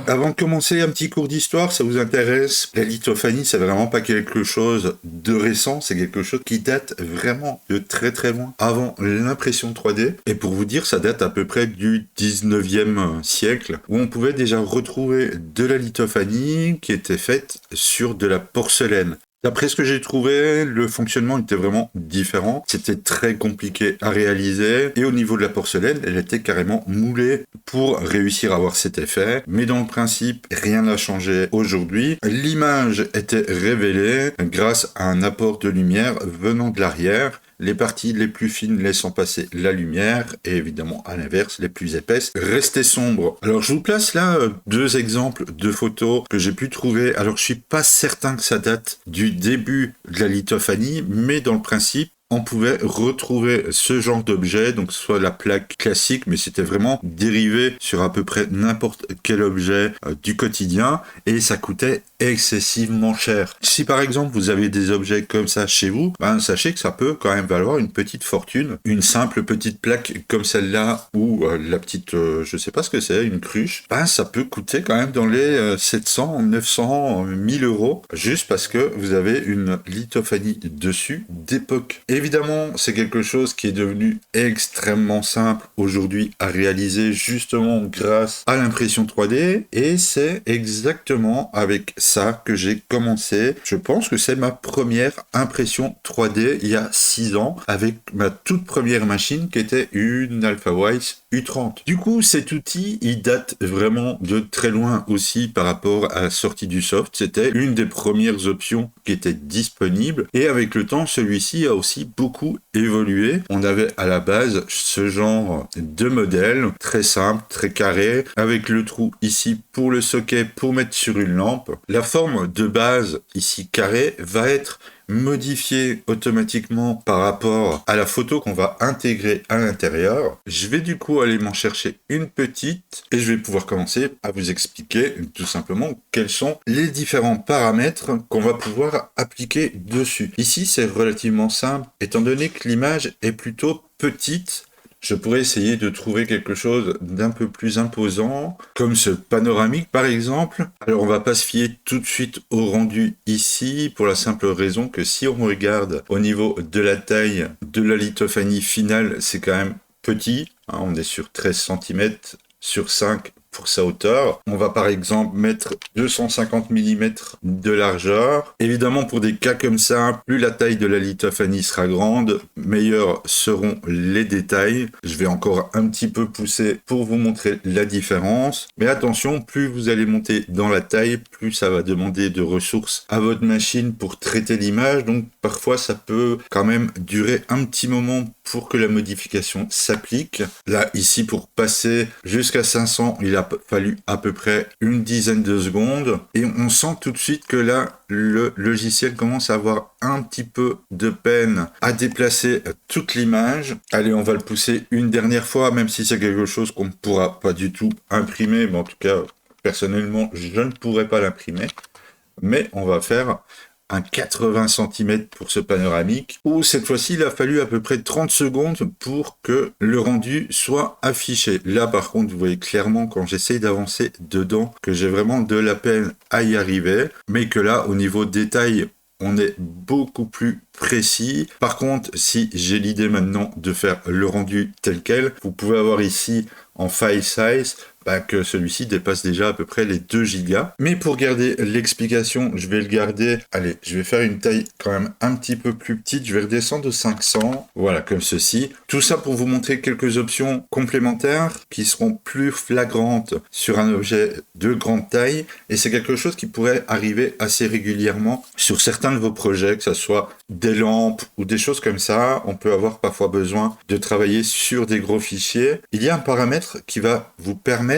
Avant de commencer, un petit cours d'histoire, ça vous intéresse? La lithophanie, c'est vraiment pas quelque chose de récent, c'est quelque chose qui date vraiment de très très loin, avant l'impression 3D. Et pour vous dire, ça date à peu près du 19e siècle, où on pouvait déjà retrouver de la lithophanie qui était faite sur de la porcelaine. D'après ce que j'ai trouvé, le fonctionnement était vraiment différent. C'était très compliqué à réaliser. Et au niveau de la porcelaine, elle était carrément moulée pour réussir à avoir cet effet. Mais dans le principe, rien n'a changé aujourd'hui. L'image était révélée grâce à un apport de lumière venant de l'arrière. Les parties les plus fines laissant passer la lumière et évidemment à l'inverse les plus épaisses restaient sombres. Alors je vous place là deux exemples de photos que j'ai pu trouver. Alors je suis pas certain que ça date du début de la lithophanie, mais dans le principe on pouvait retrouver ce genre d'objet, donc soit la plaque classique, mais c'était vraiment dérivé sur à peu près n'importe quel objet du quotidien, et ça coûtait excessivement cher. Si par exemple vous avez des objets comme ça chez vous, sachez que ça peut quand même valoir une petite fortune. Une simple petite plaque comme celle-là, ou la petite, je sais pas ce que c'est, une cruche, ça peut coûter quand même dans les 700, 900, 1000 euros, juste parce que vous avez une lithophanie dessus d'époque. Évidemment, c'est quelque chose qui est devenu extrêmement simple aujourd'hui à réaliser justement grâce à l'impression 3D, et c'est exactement avec ça que j'ai commencé. Je pense que c'est ma première impression 3D il y a 6 ans avec ma toute première machine qui était une AlphaWise U30. Du coup, cet outil, il date vraiment de très loin aussi par rapport à la sortie du soft. C'était une des premières options qui était disponible, et avec le temps, celui-ci a aussi beaucoup évolué. On avait à la base ce genre de modèle très simple, très carré, avec le trou ici pour le socket pour mettre sur une lampe. La forme de base ici carrée va être modifiée automatiquement par rapport à la photo qu'on va intégrer à l'intérieur. Je vais du coup aller m'en chercher une petite et je vais pouvoir commencer à vous expliquer tout simplement quels sont les différents paramètres qu'on va pouvoir appliquer dessus. Ici, c'est relativement simple étant donné que l'image est plutôt petite. Je pourrais essayer de trouver quelque chose d'un peu plus imposant, comme ce panoramique par exemple. Alors on va pas se fier tout de suite au rendu ici, pour la simple raison que si on regarde au niveau de la taille de la lithophanie finale, c'est quand même petit. On est sur 13 cm sur 5 pour sa hauteur. On va par exemple mettre 250 mm de largeur. Évidemment, pour des cas comme ça, plus la taille de la lithophanie sera grande, meilleurs seront les détails. Je vais encore un petit peu pousser pour vous montrer la différence. Mais attention, plus vous allez monter dans la taille, plus ça va demander de ressources à votre machine pour traiter l'image. Donc parfois, ça peut quand même durer un petit moment pour que la modification s'applique. Là, ici, pour passer jusqu'à 500, il a fallu à peu près une dizaine de secondes. Et on sent tout de suite que là, le logiciel commence à avoir un petit peu de peine à déplacer toute l'image. Allez, on va le pousser une dernière fois, même si c'est quelque chose qu'on ne pourra pas du tout imprimer. Mais en tout cas, personnellement, je ne pourrais pas l'imprimer. Mais on va faire un 80 cm pour ce panoramique, où cette fois-ci, il a fallu à peu près 30 secondes pour que le rendu soit affiché. Là, par contre, vous voyez clairement quand j'essaye d'avancer dedans que j'ai vraiment de la peine à y arriver, mais que là, au niveau détail, on est beaucoup plus précis. Par contre, si j'ai l'idée maintenant de faire le rendu tel quel, vous pouvez avoir ici en file size que celui-ci dépasse déjà à peu près les 2 gigas. Mais pour garder l'explication, je vais le garder. Allez, je vais faire une taille quand même un petit peu plus petite. Je vais redescendre de 500. Voilà, comme ceci. Tout ça pour vous montrer quelques options complémentaires qui seront plus flagrantes sur un objet de grande taille. Et c'est quelque chose qui pourrait arriver assez régulièrement sur certains de vos projets, que ce soit des lampes ou des choses comme ça. On peut avoir parfois besoin de travailler sur des gros fichiers. Il y a un paramètre qui va vous permettre,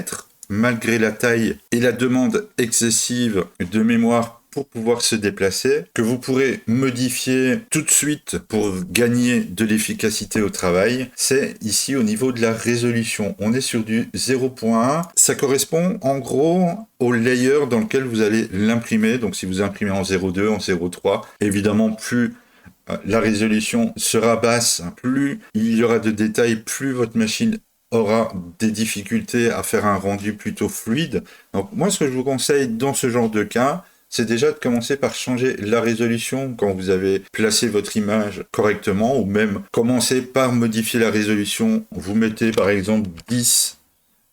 malgré la taille et la demande excessive de mémoire pour pouvoir se déplacer, que vous pourrez modifier tout de suite pour gagner de l'efficacité au travail, c'est ici au niveau de la résolution. On est sur du 0.1. Ça correspond en gros au layer dans lequel vous allez l'imprimer. Donc si vous imprimez en 0.2, en 0.3, évidemment plus la résolution sera basse, plus il y aura de détails, plus votre machine aura des difficultés à faire un rendu plutôt fluide. Donc moi, ce que je vous conseille dans ce genre de cas, c'est déjà de commencer par changer la résolution quand vous avez placé votre image correctement, ou même commencer par modifier la résolution. Vous mettez par exemple 10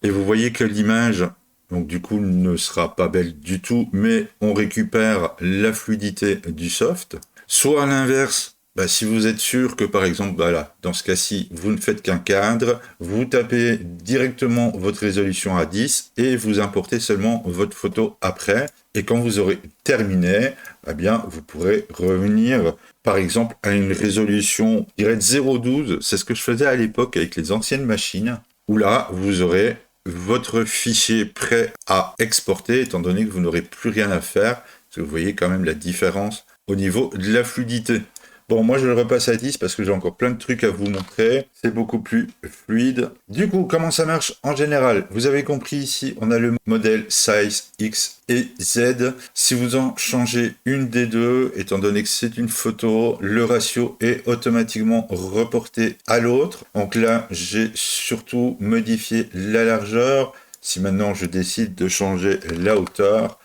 et vous voyez que l'image, donc du coup, ne sera pas belle du tout, mais on récupère la fluidité du soft. Soit à l'inverse, si vous êtes sûr que par exemple, dans ce cas-ci, vous ne faites qu'un cadre, vous tapez directement votre résolution à 10 et vous importez seulement votre photo après. Et quand vous aurez terminé, vous pourrez revenir par exemple à une résolution, je dirais de 0.12. C'est ce que je faisais à l'époque avec les anciennes machines, où là, vous aurez votre fichier prêt à exporter, étant donné que vous n'aurez plus rien à faire, parce que vous voyez quand même la différence au niveau de la fluidité. Bon, moi je le repasse à 10 parce que j'ai encore plein de trucs à vous montrer. C'est beaucoup plus fluide. Du coup, comment ça marche en général? Vous avez compris ici, on a le modèle size X et Z. Si vous en changez une des deux, étant donné que c'est une photo, le ratio est automatiquement reporté à l'autre. Donc là, j'ai surtout modifié la largeur. Si maintenant je décide de changer la hauteur,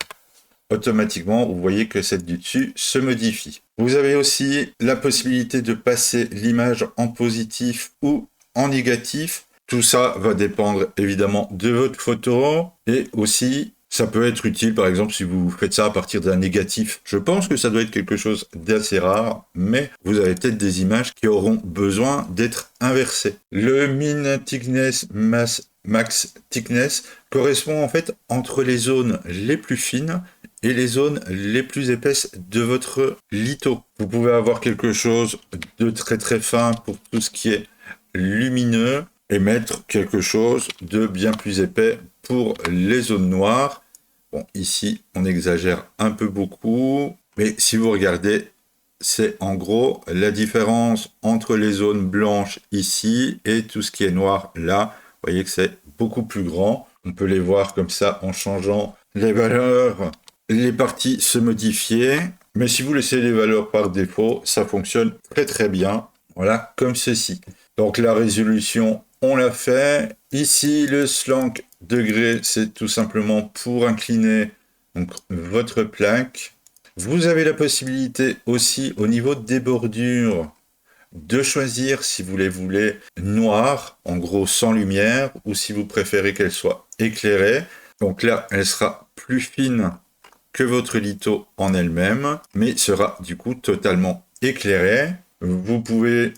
automatiquement, vous voyez que celle du dessus se modifie. Vous avez aussi la possibilité de passer l'image en positif ou en négatif. Tout ça va dépendre évidemment de votre photo, et aussi ça peut être utile par exemple si vous faites ça à partir d'un négatif. Je pense que ça doit être quelque chose d'assez rare, mais vous avez peut-être des images qui auront besoin d'être inversées. Le min thickness max thickness correspond en fait entre les zones les plus fines et les zones les plus épaisses de votre litho. Vous pouvez avoir quelque chose de très très fin pour tout ce qui est lumineux et mettre quelque chose de bien plus épais pour les zones noires. Bon, ici, on exagère un peu beaucoup, mais si vous regardez, c'est en gros la différence entre les zones blanches ici et tout ce qui est noir là. Vous voyez que c'est beaucoup plus grand. On peut les voir comme ça en changeant les valeurs. Les parties se modifier, mais si vous laissez les valeurs par défaut, ça fonctionne très très bien. Voilà, comme ceci. Donc la résolution, on l'a fait. Ici, le slank degré, c'est tout simplement pour incliner donc, votre plaque. Vous avez la possibilité aussi, au niveau des bordures, de choisir si vous les voulez noires, en gros sans lumière, ou si vous préférez qu'elles soient éclairées. Donc là, elle sera plus fine que votre litho en elle-même, mais sera du coup totalement éclairée. Vous pouvez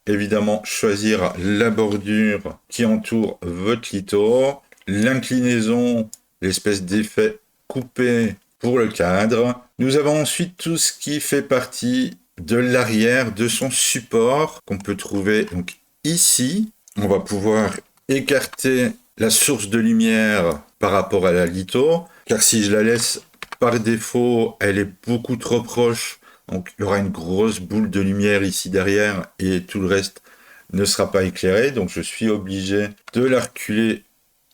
évidemment choisir la bordure qui entoure votre litho, l'inclinaison, l'espèce d'effet coupé pour le cadre. Nous avons ensuite tout ce qui fait partie de l'arrière de son support qu'on peut trouver donc ici. On va pouvoir écarter la source de lumière par rapport à la litho, car si je la laisse par défaut, elle est beaucoup trop proche, donc il y aura une grosse boule de lumière ici derrière et tout le reste ne sera pas éclairé, donc je suis obligé de la reculer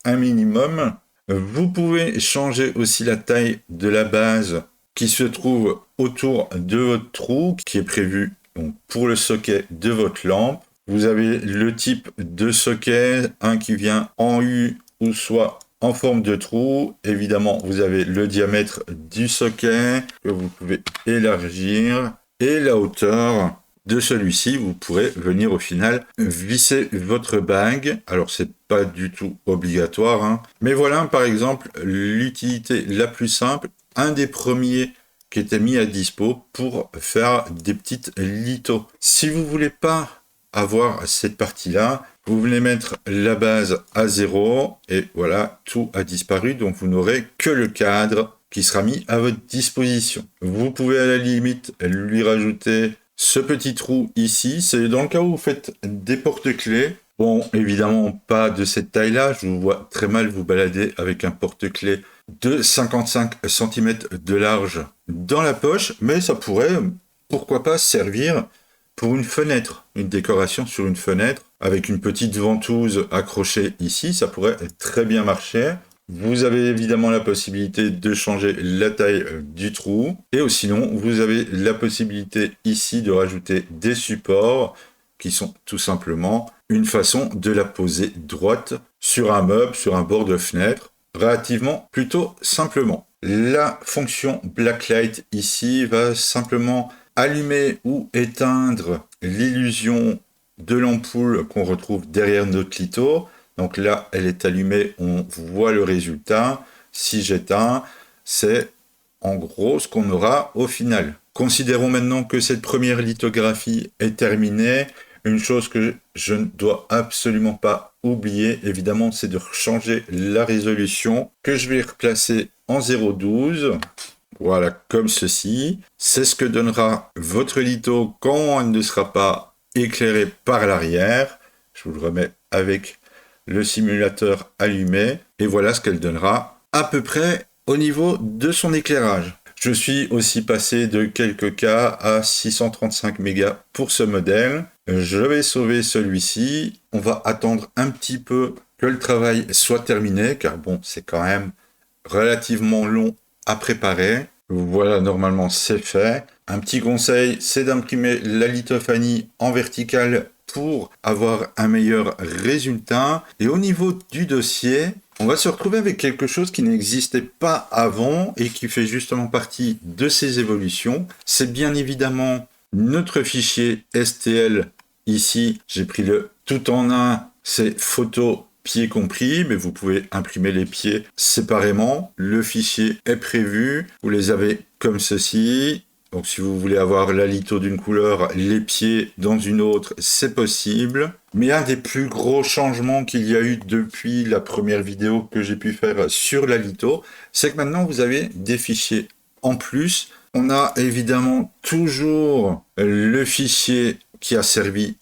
un minimum. Vous pouvez changer aussi la taille de la base qui se trouve autour de votre trou, qui est prévu donc, pour le socket de votre lampe. Vous avez le type de socket, un qui vient en U ou soit en forme de trou. Évidemment, vous avez le diamètre du socket que vous pouvez élargir et la hauteur de celui-ci. Vous pourrez venir au final visser votre bague. Alors, c'est pas du tout obligatoire, hein. Mais voilà, par exemple, l'utilité la plus simple, un des premiers qui était mis à dispo pour faire des petites lithos. Si vous voulez pas avoir cette partie-là, vous venez mettre la base à 0 et voilà, tout a disparu. Donc vous n'aurez que le cadre qui sera mis à votre disposition. Vous pouvez à la limite lui rajouter ce petit trou ici. C'est dans le cas où vous faites des porte-clés. Bon, évidemment pas de cette taille-là. Je vous vois très mal vous balader avec un porte-clés de 55 cm de large dans la poche, mais ça pourrait, pourquoi pas, servir pour une fenêtre, une décoration sur une fenêtre, avec une petite ventouse accrochée ici, ça pourrait très bien marcher. Vous avez évidemment la possibilité de changer la taille du trou, et sinon, vous avez la possibilité ici de rajouter des supports, qui sont tout simplement une façon de la poser droite sur un meuble, sur un bord de fenêtre, relativement plutôt simplement. La fonction Blacklight ici va simplement allumer ou éteindre l'illusion de l'ampoule qu'on retrouve derrière notre litho. Donc là, elle est allumée, on voit le résultat. Si j'éteins, c'est en gros ce qu'on aura au final. Considérons maintenant que cette première lithographie est terminée. Une chose que je ne dois absolument pas oublier, évidemment, c'est de changer la résolution que je vais replacer en 0,12. Voilà, comme ceci. C'est ce que donnera votre litho quand elle ne sera pas éclairée par l'arrière. Je vous le remets avec le simulateur allumé. Et voilà ce qu'elle donnera à peu près au niveau de son éclairage. Je suis aussi passé de quelques cas à 635 mégas pour ce modèle. Je vais sauver celui-ci. On va attendre un petit peu que le travail soit terminé, car bon, c'est quand même relativement long à préparer. Voilà, normalement c'est fait. Un petit conseil, c'est d'imprimer la lithophanie en verticale pour avoir un meilleur résultat. Et au niveau du dossier, on va se retrouver avec quelque chose qui n'existait pas avant et qui fait justement partie de ces évolutions. C'est bien évidemment notre fichier STL. Ici, j'ai pris le tout en un, c'est photo pieds compris, mais vous pouvez imprimer les pieds séparément. Le fichier est prévu, vous les avez comme ceci. Donc si vous voulez avoir la litho d'une couleur, les pieds dans une autre, c'est possible. Mais un des plus gros changements qu'il y a eu depuis la première vidéo que j'ai pu faire sur la litho, c'est que maintenant vous avez des fichiers en plus. On a évidemment toujours le fichier qui a servi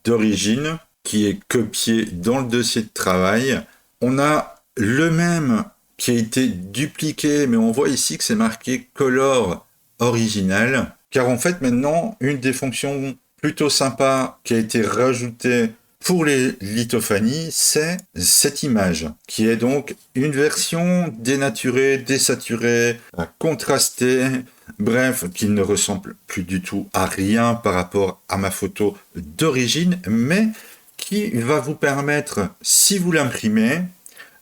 d'origine, qui est copié dans le dossier de travail. On a le même qui a été dupliqué, mais on voit ici que c'est marqué Color Original, car en fait maintenant, une des fonctions plutôt sympa qui a été rajoutée pour les lithophanies, c'est cette image, qui est donc une version dénaturée, désaturée, contrastée, bref, qui ne ressemble plus du tout à rien par rapport à ma photo d'origine, mais qui va vous permettre, si vous l'imprimez,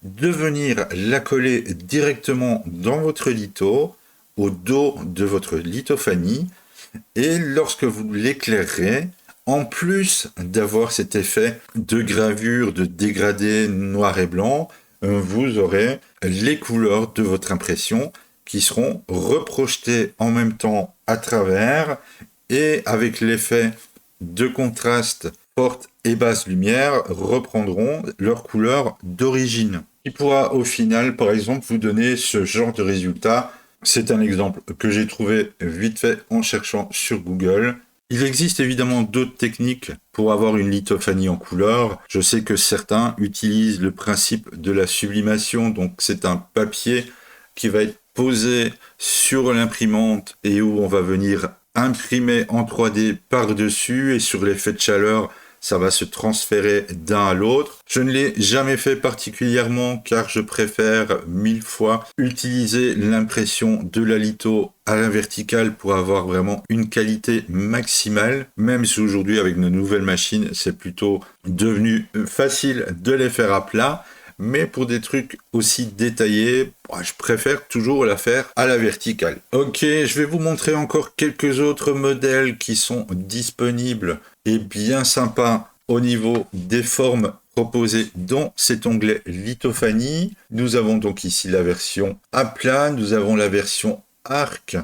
de venir la coller directement dans votre litho, au dos de votre lithophanie, et lorsque vous l'éclairerez, en plus d'avoir cet effet de gravure, de dégradé noir et blanc, vous aurez les couleurs de votre impression qui seront reprojetées en même temps à travers, et avec l'effet de contraste forte et basse lumière reprendront leur couleur d'origine. Qui pourra au final, par exemple, vous donner ce genre de résultat. C'est un exemple que j'ai trouvé vite fait en cherchant sur Google. Il existe évidemment d'autres techniques pour avoir une lithophanie en couleur. Je sais que certains utilisent le principe de la sublimation, donc c'est un papier qui va être posé sur l'imprimante et où on va venir imprimer en 3D par-dessus, et sur l'effet de chaleur, ça va se transférer d'un à l'autre. Je ne l'ai jamais fait particulièrement car je préfère 1000 fois utiliser l'impression de la litho à la verticale pour avoir vraiment une qualité maximale, même si aujourd'hui avec nos nouvelles machines, c'est plutôt devenu facile de les faire à plat. Mais pour des trucs aussi détaillés, je préfère toujours la faire à la verticale. Ok, je vais vous montrer encore quelques autres modèles qui sont disponibles et bien sympas au niveau des formes proposées dans cet onglet lithophanie. Nous avons donc ici la version à plat, nous avons la version arc,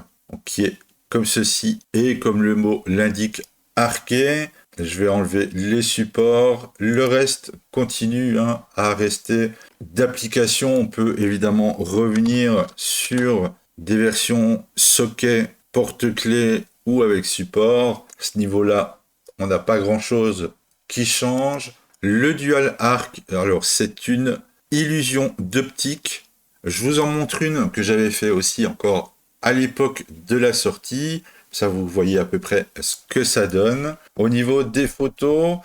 qui est comme ceci et comme le mot l'indique, arqué. Je vais enlever les supports. Le reste continue à rester d'application. On peut évidemment revenir sur des versions socket, porte-clés ou avec support. À ce niveau-là, on n'a pas grand-chose qui change. Le dual arc, alors c'est une illusion d'optique. Je vous en montre une que j'avais fait aussi encore à l'époque de la sortie. Ça, vous voyez à peu près ce que ça donne. Au niveau des photos,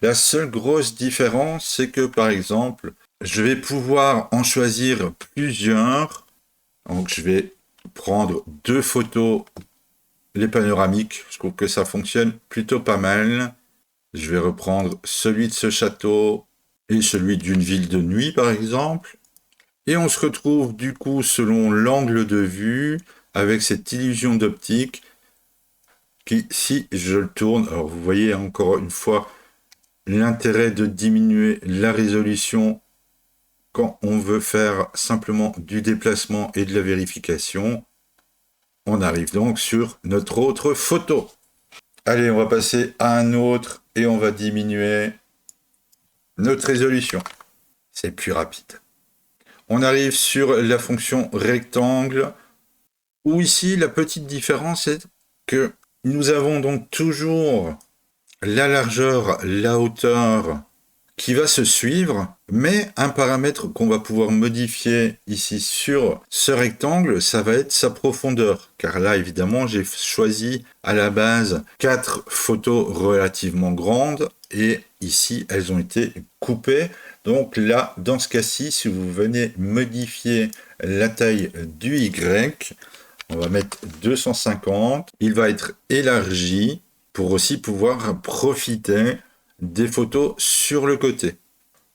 la seule grosse différence, c'est que, par exemple, je vais pouvoir en choisir plusieurs. Donc, je vais prendre 2 photos, les panoramiques. Je trouve que ça fonctionne plutôt pas mal. Je vais reprendre celui de ce château et celui d'une ville de nuit, par exemple. Et on se retrouve, du coup, selon l'angle de vue, avec cette illusion d'optique, qui, si je le tourne, alors vous voyez encore une fois l'intérêt de diminuer la résolution quand on veut faire simplement du déplacement et de la vérification. On arrive donc sur notre autre photo. Allez, on va passer à un autre et on va diminuer notre résolution. C'est plus rapide. On arrive sur la fonction rectangle, où ici la petite différence est que nous avons donc toujours la largeur, la hauteur qui va se suivre, mais un paramètre qu'on va pouvoir modifier ici sur ce rectangle, ça va être sa profondeur. Car là, évidemment, j'ai choisi à la base 4 photos relativement grandes et ici, elles ont été coupées. Donc là, dans ce cas-ci, si vous venez modifier la taille du Y, on va mettre 250. Il va être élargi pour aussi pouvoir profiter des photos sur le côté.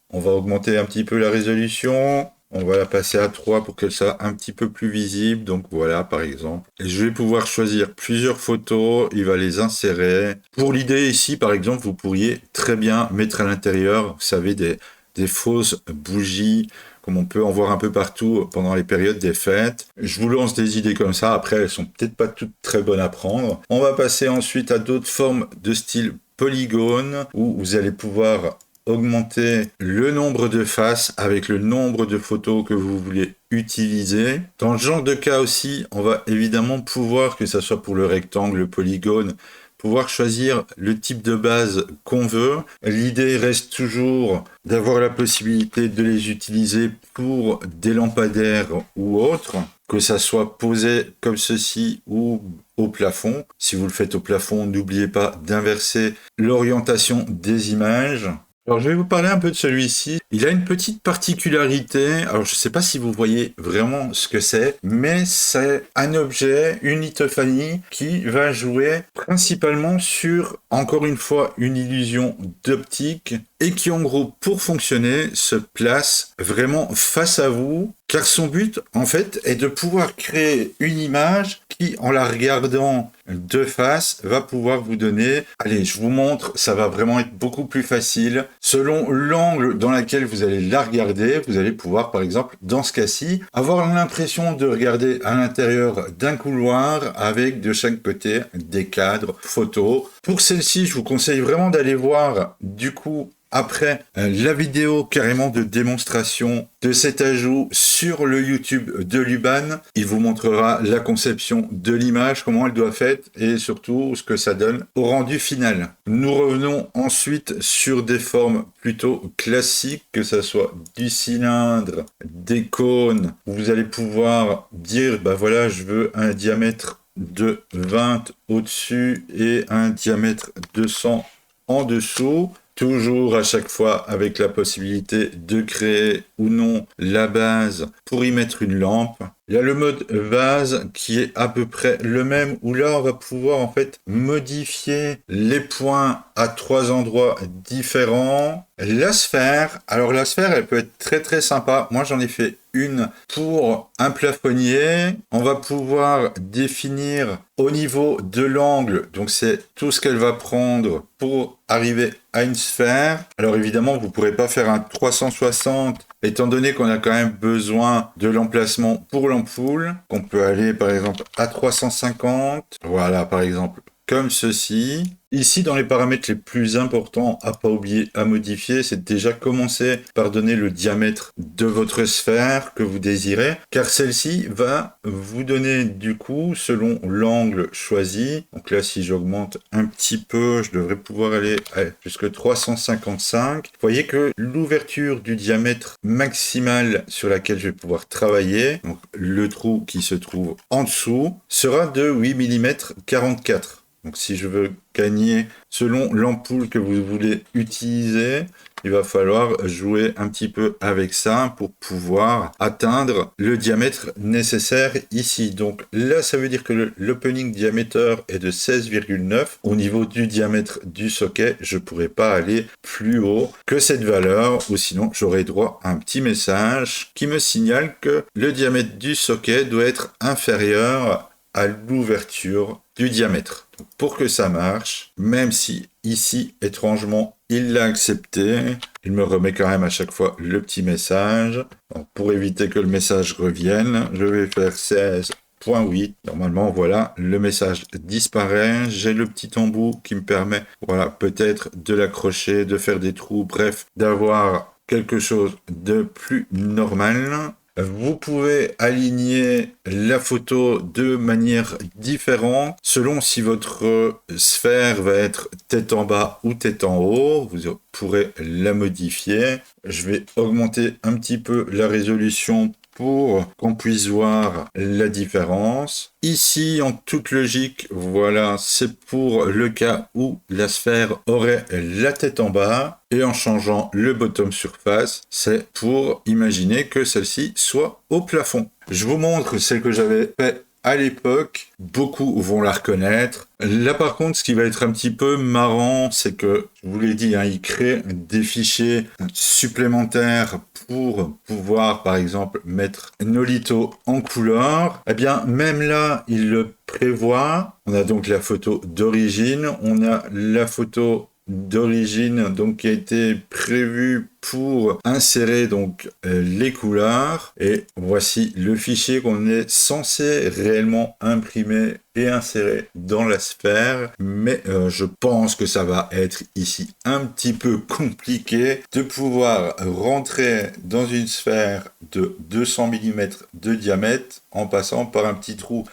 On va augmenter un petit peu la résolution. On va la passer à 3 pour qu'elle soit un petit peu plus visible. Donc voilà, par exemple. Et je vais pouvoir choisir plusieurs photos. Il va les insérer. Pour l'idée ici, par exemple, vous pourriez très bien mettre à l'intérieur, vous savez, des fausses bougies, comme on peut en voir un peu partout pendant les périodes des fêtes. Je vous lance des idées comme ça, après elles sont peut-être pas toutes très bonnes à prendre. On va passer ensuite à d'autres formes de style polygone, où vous allez pouvoir augmenter le nombre de faces avec le nombre de photos que vous voulez utiliser. Dans ce genre de cas aussi, on va évidemment pouvoir, que ce soit pour le rectangle, le polygone, pouvoir choisir le type de base qu'on veut. L'idée reste toujours d'avoir la possibilité de les utiliser pour des lampadaires ou autres, que ça soit posé comme ceci ou au plafond. Si vous le faites au plafond, n'oubliez pas d'inverser l'orientation des images. Alors, je vais vous parler un peu de celui-ci. Il a une petite particularité. Alors, je ne sais pas si vous voyez vraiment ce que c'est, mais c'est un objet, une lithophanie, qui va jouer principalement sur, encore une fois, une illusion d'optique et qui, en gros, pour fonctionner, se place vraiment face à vous, car son but, en fait, est de pouvoir créer une image qui, en la regardant de face, va pouvoir vous donner... Allez, je vous montre, ça va vraiment être beaucoup plus facile. Selon l'angle dans lequel vous allez la regarder, vous allez pouvoir, par exemple, dans ce cas-ci, avoir l'impression de regarder à l'intérieur d'un couloir avec de chaque côté des cadres photos. Pour celle-ci, je vous conseille vraiment d'aller voir, du coup, après la vidéo carrément de démonstration de cet ajout sur le YouTube de Luban. Il vous montrera la conception de l'image, comment elle doit être faite et surtout ce que ça donne au rendu final. Nous revenons ensuite sur des formes plutôt classiques, que ce soit du cylindre, des cônes, où vous allez pouvoir dire, bah voilà, je veux un diamètre de 20 au-dessus et un diamètre de 100 en dessous. toujours à chaque fois avec la possibilité de créer ou non la base pour y mettre une lampe. Il y a le mode vase qui est à peu près le même, où là on va pouvoir en fait modifier les points à 3 endroits différents. La sphère, alors la sphère elle peut être très très sympa. Moi j'en ai fait une pour un plafonnier. On va pouvoir définir au niveau de l'angle, donc c'est tout ce qu'elle va prendre pour arriver à une sphère. Alors évidemment vous ne pourrez pas faire un 360 étant donné qu'on a quand même besoin de l'emplacement pour l'ampoule, qu'on peut aller par exemple à 350, voilà par exemple comme ceci. Ici, dans les paramètres les plus importants à pas oublier à modifier, c'est déjà commencer par donner le diamètre de votre sphère que vous désirez, car celle-ci va vous donner du coup, selon l'angle choisi, donc là si j'augmente un petit peu, je devrais pouvoir aller jusqu'à 355. Vous voyez que l'ouverture du diamètre maximal sur laquelle je vais pouvoir travailler, donc le trou qui se trouve en dessous, sera de 8 mm 44. Donc si je veux gagner selon l'ampoule que vous voulez utiliser, il va falloir jouer un petit peu avec ça pour pouvoir atteindre le diamètre nécessaire ici. Donc là, ça veut dire que l'opening diameter est de 16,9. Au niveau du diamètre du socket, je ne pourrais pas aller plus haut que cette valeur, ou sinon j'aurai droit à un petit message qui me signale que le diamètre du socket doit être inférieur à l'ouverture du diamètre. Donc, pour que ça marche, même si ici, étrangement, il l'a accepté, il me remet quand même à chaque fois le petit message. Donc, pour éviter que le message revienne, je vais faire 16.8. Normalement, voilà, le message disparaît. J'ai le petit embout qui me permet, voilà, peut-être de l'accrocher, de faire des trous, bref, d'avoir quelque chose de plus normal. Vous pouvez aligner la photo de manière différente selon si votre sphère va être tête en bas ou tête en haut. Vous pourrez la modifier. Je vais augmenter un petit peu la résolution pour qu'on puisse voir la différence. Ici, en toute logique, voilà, c'est pour le cas où la sphère aurait la tête en bas. Et en changeant le bottom surface, c'est pour imaginer que celle-ci soit au plafond. Je vous montre celle que j'avais fait à l'époque. Beaucoup vont la reconnaître. Là, par contre, ce qui va être un petit peu marrant, c'est que, je vous l'ai dit, il crée des fichiers supplémentaires pour pouvoir, par exemple, mettre Nolito en couleur. Eh bien, même là, il le prévoit. On a donc la photo d'origine, on a la photo d'origine donc qui a été prévu pour insérer donc les couleurs, et voici le fichier qu'on est censé réellement imprimer et insérer dans la sphère, mais je pense que ça va être ici un petit peu compliqué de pouvoir rentrer dans une sphère de 200 mm de diamètre en passant par un petit trou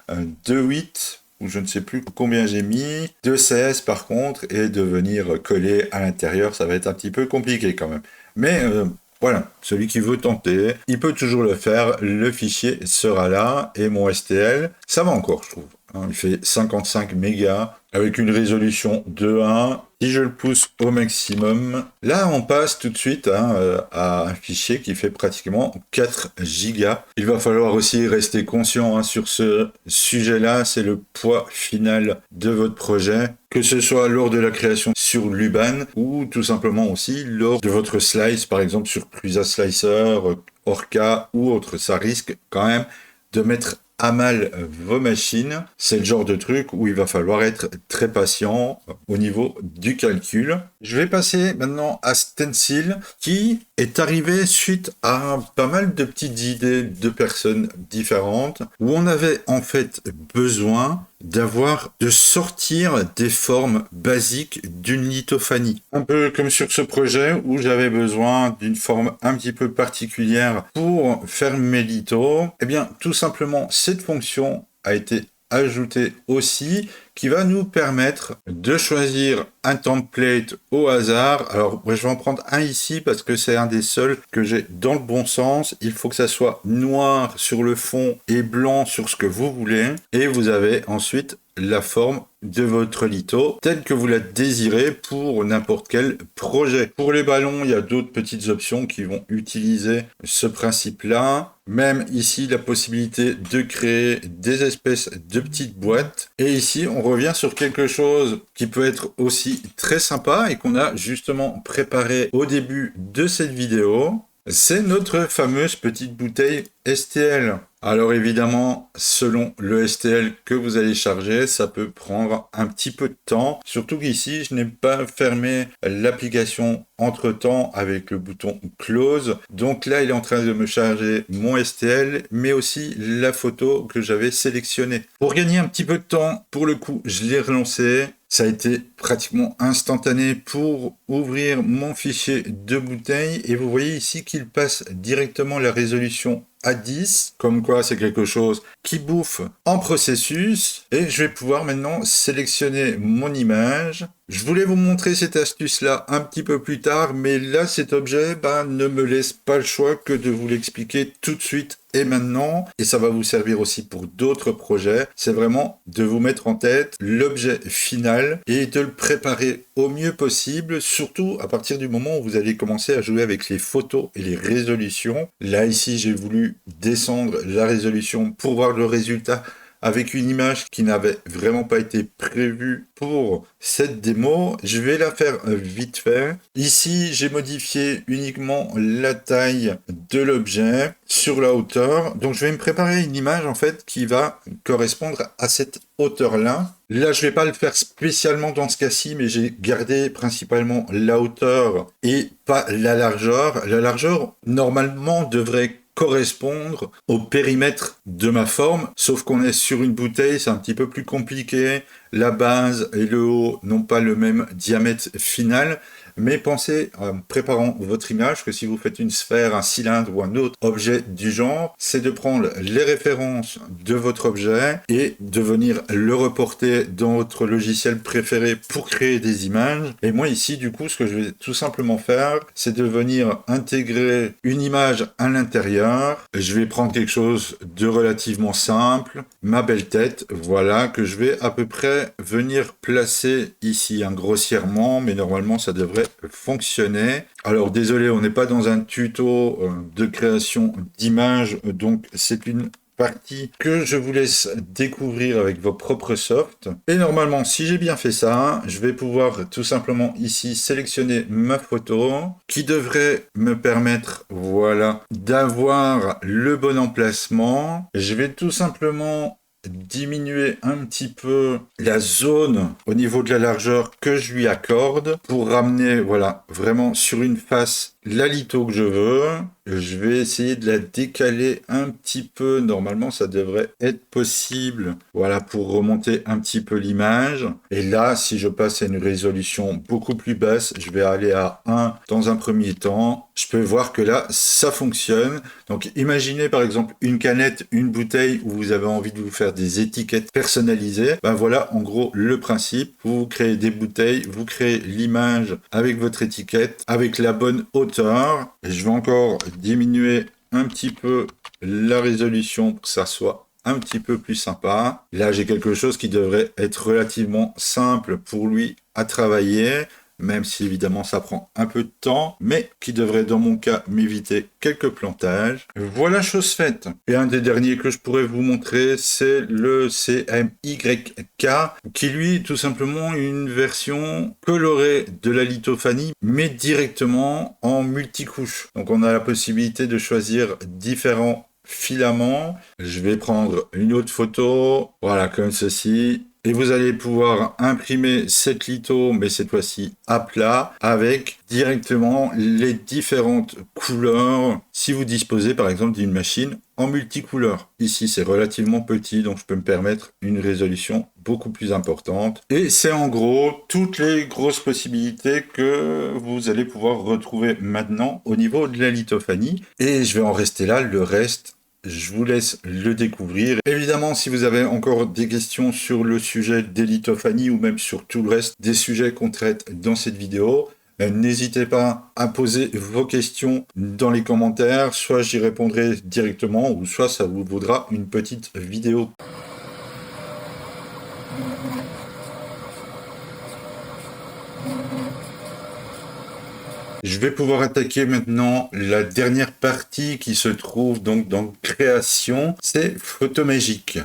de 8 ou je ne sais plus combien j'ai mis, de 16 par contre, et de venir coller à l'intérieur, ça va être un petit peu compliqué quand même. Mais voilà, celui qui veut tenter, il peut toujours le faire, le fichier sera là, et mon STL, ça va encore je trouve. Il fait 55 mégas, avec une résolution de 1. Si je le pousse au maximum, là on passe tout de suite à un fichier qui fait pratiquement 4 gigas. Il va falloir aussi rester conscient sur ce sujet-là, c'est le poids final de votre projet, que ce soit lors de la création sur Luban ou tout simplement aussi lors de votre slice, par exemple sur Prusa Slicer, Orca ou autre. Ça risque quand même de mettre à mal vos machines. C'est le genre de truc où il va falloir être très patient au niveau du calcul. Je vais passer maintenant à Stencil, qui est arrivé suite à pas mal de petites idées de personnes différentes, où on avait en fait besoin de sortir des formes basiques d'une lithophanie. Un peu comme sur ce projet où j'avais besoin d'une forme un petit peu particulière pour faire mes lithos. Eh bien, tout simplement, cette fonction a été ajoutée aussi, qui va nous permettre de choisir un template au hasard. Alors, moi, je vais en prendre un ici parce que c'est un des seuls que j'ai dans le bon sens. Il faut que ça soit noir sur le fond et blanc sur ce que vous voulez. Et vous avez ensuite la forme de votre litho telle que vous la désirez pour n'importe quel projet. Pour les ballons, il y a d'autres petites options qui vont utiliser ce principe-là. Même ici, la possibilité de créer des espèces de petites boîtes. Et ici, on revient sur quelque chose qui peut être aussi très sympa et qu'on a justement préparé au début de cette vidéo. C'est notre fameuse petite bouteille STL. Alors évidemment, selon le STL que vous allez charger, ça peut prendre un petit peu de temps. Surtout qu'ici, je n'ai pas fermé l'application entre-temps avec le bouton Close. Donc là, il est en train de me charger mon STL, mais aussi la photo que j'avais sélectionnée. Pour gagner un petit peu de temps, pour le coup, je l'ai relancé. Ça a été pratiquement instantané pour ouvrir mon fichier de bouteille. Et vous voyez ici qu'il passe directement la résolution à 10, comme quoi c'est quelque chose qui bouffe en processus. Et je vais pouvoir maintenant sélectionner mon image. Je voulais vous montrer cette astuce-là un petit peu plus tard, mais là, cet objet ne me laisse pas le choix que de vous l'expliquer tout de suite et maintenant. Et ça va vous servir aussi pour d'autres projets. C'est vraiment de vous mettre en tête l'objet final et de le préparer au mieux possible, surtout à partir du moment où vous allez commencer à jouer avec les photos et les résolutions. Là, ici, j'ai voulu descendre la résolution pour voir le résultat avec une image qui n'avait vraiment pas été prévue pour cette démo. Je vais la faire vite fait. Ici, j'ai modifié uniquement la taille de l'objet sur la hauteur. Donc, je vais me préparer une image en fait qui va correspondre à cette hauteur-là. Là, je vais pas le faire spécialement dans ce cas-ci, mais j'ai gardé principalement la hauteur et pas la largeur. La largeur, normalement, devrait correspondre au périmètre de ma forme, sauf qu'on est sur une bouteille, c'est un petit peu plus compliqué. La base et le haut n'ont pas le même diamètre final, mais pensez en préparant votre image que si vous faites une sphère, un cylindre ou un autre objet du genre, c'est de prendre les références de votre objet et de venir le reporter dans votre logiciel préféré pour créer des images. Et moi ici, du coup, ce que je vais tout simplement faire, c'est de venir intégrer une image à l'intérieur. Je vais prendre quelque chose de relativement simple, ma belle tête, voilà, que je vais à peu près venir placer ici grossièrement, mais normalement ça devrait fonctionner. Alors désolé, on n'est pas dans un tuto de création d'images, donc c'est une partie que je vous laisse découvrir avec vos propres softs. Et normalement, si j'ai bien fait ça, je vais pouvoir tout simplement ici sélectionner ma photo qui devrait me permettre, voilà, d'avoir le bon emplacement. Je vais tout simplement diminuer un petit peu la zone au niveau de la largeur que je lui accorde pour ramener, voilà, vraiment sur une face la litho que je veux. Je vais essayer de la décaler un petit peu. Normalement, ça devrait être possible. Voilà, pour remonter un petit peu l'image. Et là, si je passe à une résolution beaucoup plus basse, je vais aller à 1 dans un premier temps. Je peux voir que là, ça fonctionne. Donc, imaginez par exemple une canette, une bouteille où vous avez envie de vous faire des étiquettes personnalisées. Voilà, en gros, le principe. Vous créez des bouteilles, vous créez l'image avec votre étiquette, avec la bonne hauteur. Et je vais encore diminuer un petit peu la résolution pour que ça soit un petit peu plus sympa. Là, j'ai quelque chose qui devrait être relativement simple pour lui à travailler, même si évidemment ça prend un peu de temps, mais qui devrait dans mon cas m'éviter quelques plantages. Voilà, chose faite. Et un des derniers que je pourrais vous montrer, c'est le CMYK, qui lui, tout simplement, une version colorée de la lithophanie, mais directement en multicouche. Donc on a la possibilité de choisir différents filaments. Je vais prendre une autre photo, voilà, comme ceci. Et vous allez pouvoir imprimer cette litho, mais cette fois-ci à plat, avec directement les différentes couleurs, si vous disposez par exemple d'une machine en multicouleur. Ici, c'est relativement petit, donc je peux me permettre une résolution beaucoup plus importante. Et c'est en gros toutes les grosses possibilités que vous allez pouvoir retrouver maintenant au niveau de la lithophanie. Et je vais en rester là, le reste je vous laisse le découvrir. Évidemment, si vous avez encore des questions sur le sujet des lithophanies ou même sur tout le reste des sujets qu'on traite dans cette vidéo, n'hésitez pas à poser vos questions dans les commentaires, soit j'y répondrai directement ou soit ça vous vaudra une petite vidéo. Je vais pouvoir attaquer maintenant la dernière partie qui se trouve donc dans création, c'est Photomagic.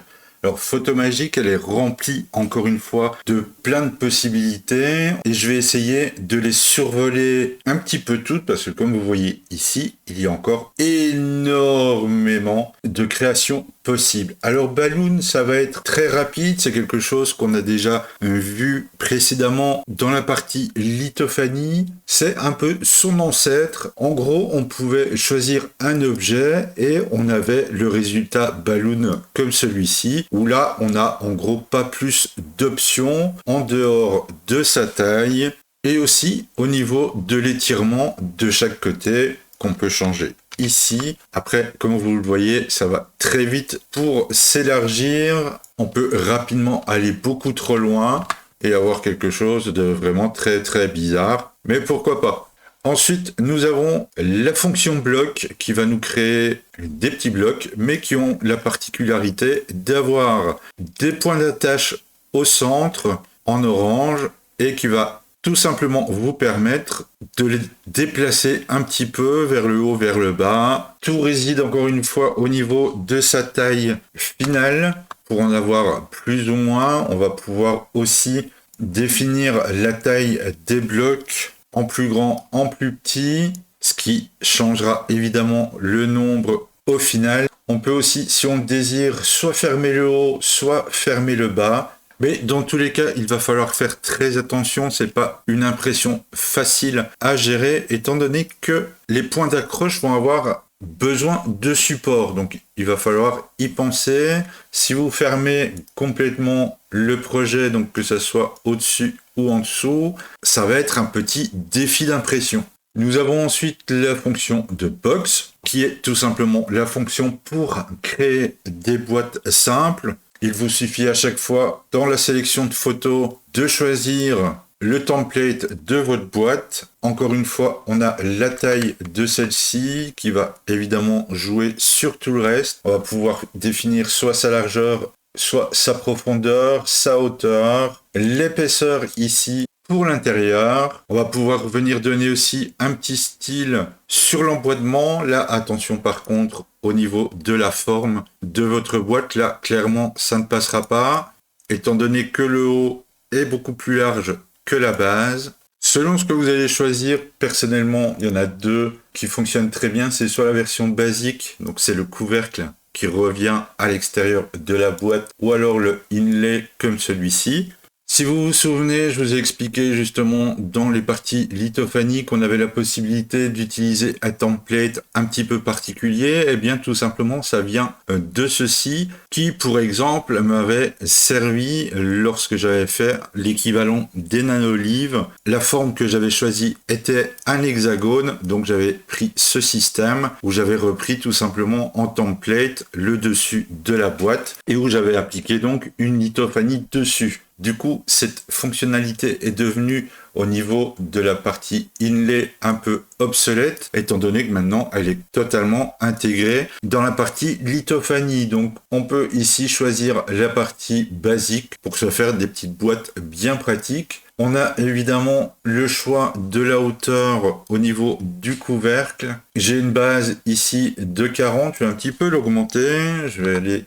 Alors Photomagic, elle est remplie encore une fois de plein de possibilités et je vais essayer de les survoler un petit peu toutes parce que comme vous voyez ici, il y a encore énormément de créations possibles. Alors Balloon, ça va être très rapide, c'est quelque chose qu'on a déjà vu précédemment dans la partie lithophanie. C'est un peu son ancêtre. En gros, on pouvait choisir un objet et on avait le résultat Balloon comme celui-ci, où là, on a en gros pas plus d'options en dehors de sa taille et aussi au niveau de l'étirement de chaque côté qu'on peut changer. Ici, après, comme vous le voyez, ça va très vite pour s'élargir. On peut rapidement aller beaucoup trop loin et avoir quelque chose de vraiment très très bizarre. Mais pourquoi pas? Ensuite, nous avons la fonction bloc qui va nous créer des petits blocs, mais qui ont la particularité d'avoir des points d'attache au centre en orange et qui va tout simplement vous permettre de les déplacer un petit peu vers le haut, vers le bas. Tout réside encore une fois au niveau de sa taille finale. Pour en avoir plus ou moins, on va pouvoir aussi définir la taille des blocs en plus grand, en plus petit, ce qui changera évidemment le nombre au final. On peut aussi, si on désire, soit fermer le haut, soit fermer le bas. Mais dans tous les cas, il va falloir faire très attention. C'est pas une impression facile à gérer, étant donné que les points d'accroche vont avoir besoin de support. Donc, il va falloir y penser. Si vous fermez complètement le projet, donc que ce soit au-dessus ou en dessous, ça va être un petit défi d'impression. Nous avons ensuite la fonction de box, qui est tout simplement la fonction pour créer des boîtes simples. Il vous suffit à chaque fois, dans la sélection de photos, de choisir le template de votre boîte. Encore une fois, on a la taille de celle-ci qui va évidemment jouer sur tout le reste. On va pouvoir définir soit sa largeur, soit sa profondeur, sa hauteur, l'épaisseur ici pour l'intérieur. On va pouvoir venir donner aussi un petit style sur l'emboîtement. Là, attention par contre au niveau de la forme de votre boîte. Là, clairement, ça ne passera pas, étant donné que le haut est beaucoup plus large que la base. Selon ce que vous allez choisir, personnellement, il y en a deux qui fonctionnent très bien. C'est soit la version basique, donc c'est le couvercle qui revient à l'extérieur de la boîte, ou alors le inlay comme celui-ci. Si vous vous souvenez, je vous ai expliqué justement dans les parties lithophanie qu'on avait la possibilité d'utiliser un template un petit peu particulier. Eh bien, tout simplement, ça vient de ceci qui, pour exemple, m'avait servi lorsque j'avais fait l'équivalent des nanolives. La forme que j'avais choisie était un hexagone, donc j'avais pris ce système où j'avais repris tout simplement en template le dessus de la boîte et où j'avais appliqué donc une lithophanie dessus. Du coup, cette fonctionnalité est devenue au niveau de la partie inlay un peu obsolète, étant donné que maintenant elle est totalement intégrée dans la partie lithophanie. Donc on peut ici choisir la partie basique pour se faire des petites boîtes bien pratiques. On a évidemment le choix de la hauteur au niveau du couvercle. J'ai une base ici de 40, je vais un petit peu l'augmenter, je vais aller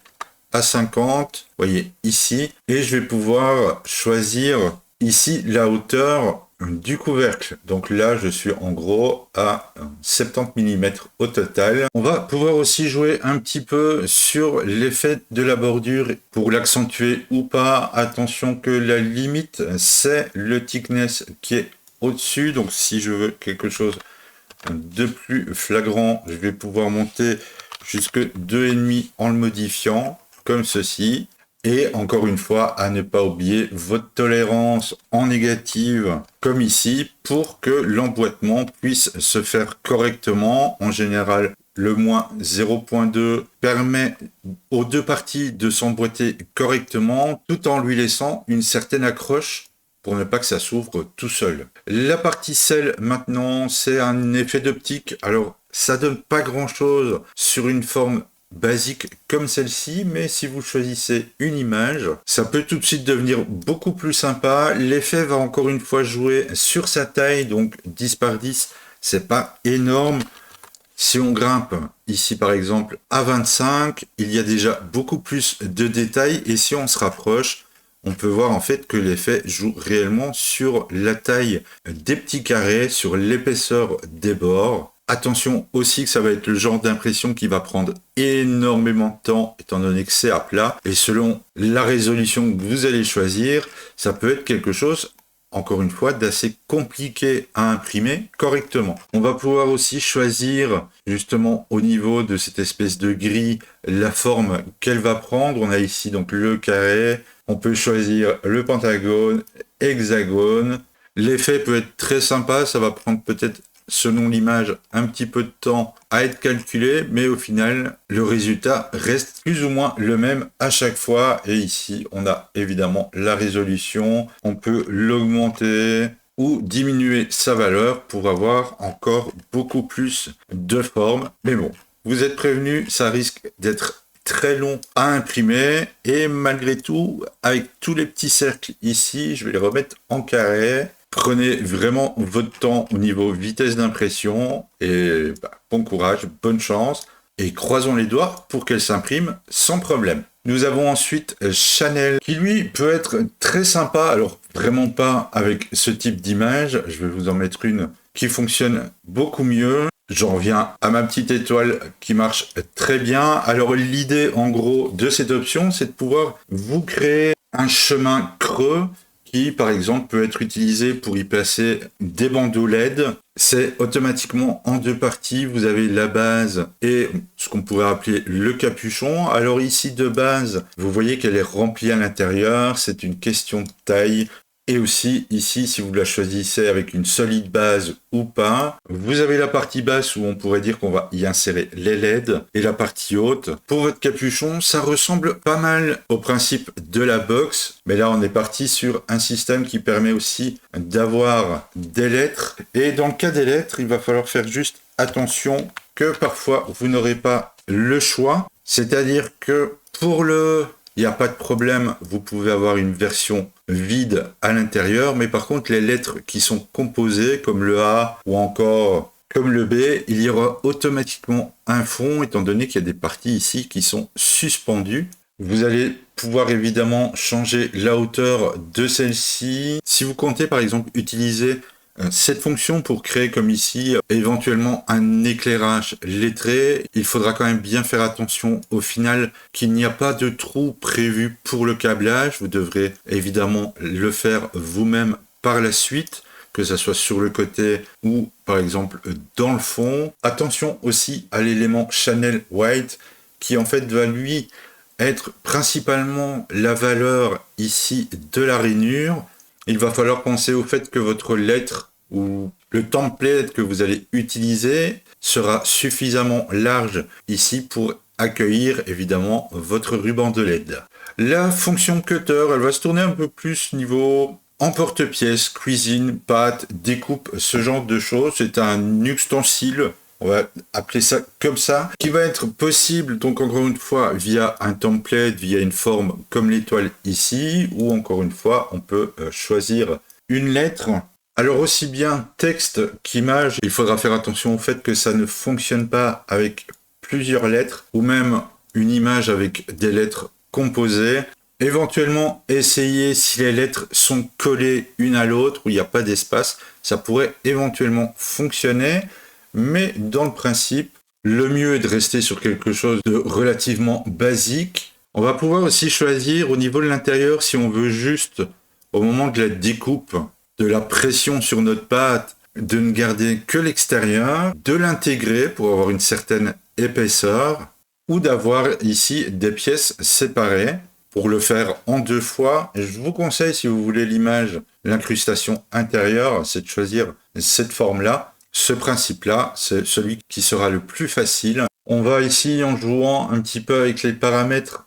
à 50, vous voyez ici, et je vais pouvoir choisir ici la hauteur du couvercle. Donc là, je suis en gros à 70 mm au total. On va pouvoir aussi jouer un petit peu sur l'effet de la bordure pour l'accentuer ou pas. Attention que la limite, c'est le thickness qui est au-dessus. Donc si je veux quelque chose de plus flagrant, je vais pouvoir monter jusque 2,5 en le modifiant, comme ceci. Et encore une fois, à ne pas oublier votre tolérance en négative, comme ici, pour que l'emboîtement puisse se faire correctement. En général, Le -0.2 permet aux deux parties de s'emboîter correctement tout en lui laissant une certaine accroche pour ne pas que ça s'ouvre tout seul. La partie sel maintenant, c'est un effet d'optique. Alors ça donne pas grand chose sur une forme basique comme celle-ci, mais si vous choisissez une image, ça peut tout de suite devenir beaucoup plus sympa. L'effet va encore une fois jouer sur sa taille, donc 10 par 10, c'est pas énorme. Si on grimpe ici par exemple à 25, il y a déjà beaucoup plus de détails, et si on se rapproche, on peut voir en fait que l'effet joue réellement sur la taille des petits carrés, sur l'épaisseur des bords. Attention aussi que ça va être le genre d'impression qui va prendre énormément de temps, étant donné que c'est à plat. Et selon la résolution que vous allez choisir, ça peut être quelque chose, encore une fois, d'assez compliqué à imprimer correctement. On va pouvoir aussi choisir, justement, au niveau de cette espèce de grille, la forme qu'elle va prendre. On a ici donc le carré. On peut choisir le pentagone, hexagone. L'effet peut être très sympa. Ça va prendre peut-être, selon l'image, un petit peu de temps à être calculé, mais au final, le résultat reste plus ou moins le même à chaque fois. Et ici, on a évidemment la résolution. On peut l'augmenter ou diminuer sa valeur pour avoir encore beaucoup plus de formes. Mais bon, vous êtes prévenus, ça risque d'être très long à imprimer, et malgré tout, avec tous les petits cercles ici, je vais les remettre en carré. Prenez vraiment votre temps au niveau vitesse d'impression, et bon courage, bonne chance, et croisons les doigts pour qu'elle s'imprime sans problème. Nous avons ensuite Chanel, qui lui peut être très sympa, alors vraiment pas avec ce type d'image, je vais vous en mettre une qui fonctionne beaucoup mieux. J'en reviens à ma petite étoile qui marche très bien. Alors l'idée en gros de cette option, c'est de pouvoir vous créer un chemin creux qui par exemple peut être utilisé pour y placer des bandeaux LED. C'est automatiquement en deux parties. Vous avez la base et ce qu'on pourrait appeler le capuchon. Alors ici de base, vous voyez qu'elle est remplie à l'intérieur. C'est une question de taille. Et aussi, ici, si vous la choisissez avec une solide base ou pas, vous avez la partie basse où on pourrait dire qu'on va y insérer les LED, et la partie haute. Pour votre capuchon, ça ressemble pas mal au principe de la box, mais là, on est parti sur un système qui permet aussi d'avoir des lettres. Et dans le cas des lettres, il va falloir faire juste attention que parfois, vous n'aurez pas le choix. C'est-à-dire que pour il n'y a pas de problème, vous pouvez avoir une version vide à l'intérieur, mais par contre, les lettres qui sont composées, comme le A ou encore comme le B, il y aura automatiquement un fond, étant donné qu'il y a des parties ici qui sont suspendues. Vous allez pouvoir évidemment changer la hauteur de celle-ci. Si vous comptez par exemple utiliser cette fonction pour créer comme ici éventuellement un éclairage lettré, il faudra quand même bien faire attention au final qu'il n'y a pas de trou prévu pour le câblage. Vous devrez évidemment le faire vous-même par la suite, que ce soit sur le côté ou par exemple dans le fond. Attention aussi à l'élément Channel White qui en fait va lui être principalement la valeur ici de la rainure. Il va falloir penser au fait que votre lettre ou le template que vous allez utiliser sera suffisamment large ici pour accueillir évidemment votre ruban de LED. La fonction cutter, elle va se tourner un peu plus niveau emporte-pièces, cuisine, pâte, découpe, ce genre de choses. C'est un ustensile, on va appeler ça comme ça, qui va être possible, donc encore une fois, via un template, via une forme comme l'étoile ici, ou encore une fois, on peut choisir une lettre. Alors aussi bien texte qu'image, il faudra faire attention au fait que ça ne fonctionne pas avec plusieurs lettres, ou même une image avec des lettres composées. Éventuellement, essayer si les lettres sont collées une à l'autre, où il n'y a pas d'espace, ça pourrait éventuellement fonctionner. Mais dans le principe, le mieux est de rester sur quelque chose de relativement basique. On va pouvoir aussi choisir au niveau de l'intérieur si on veut juste, au moment de la découpe, de la pression sur notre pâte, de ne garder que l'extérieur, de l'intégrer pour avoir une certaine épaisseur, ou d'avoir ici des pièces séparées. Pour le faire en deux fois, je vous conseille, si vous voulez l'image, l'incrustation intérieure, c'est de choisir cette forme-là. ce principe-là, c'est celui qui sera le plus facile. On va ici, en jouant un petit peu avec les paramètres,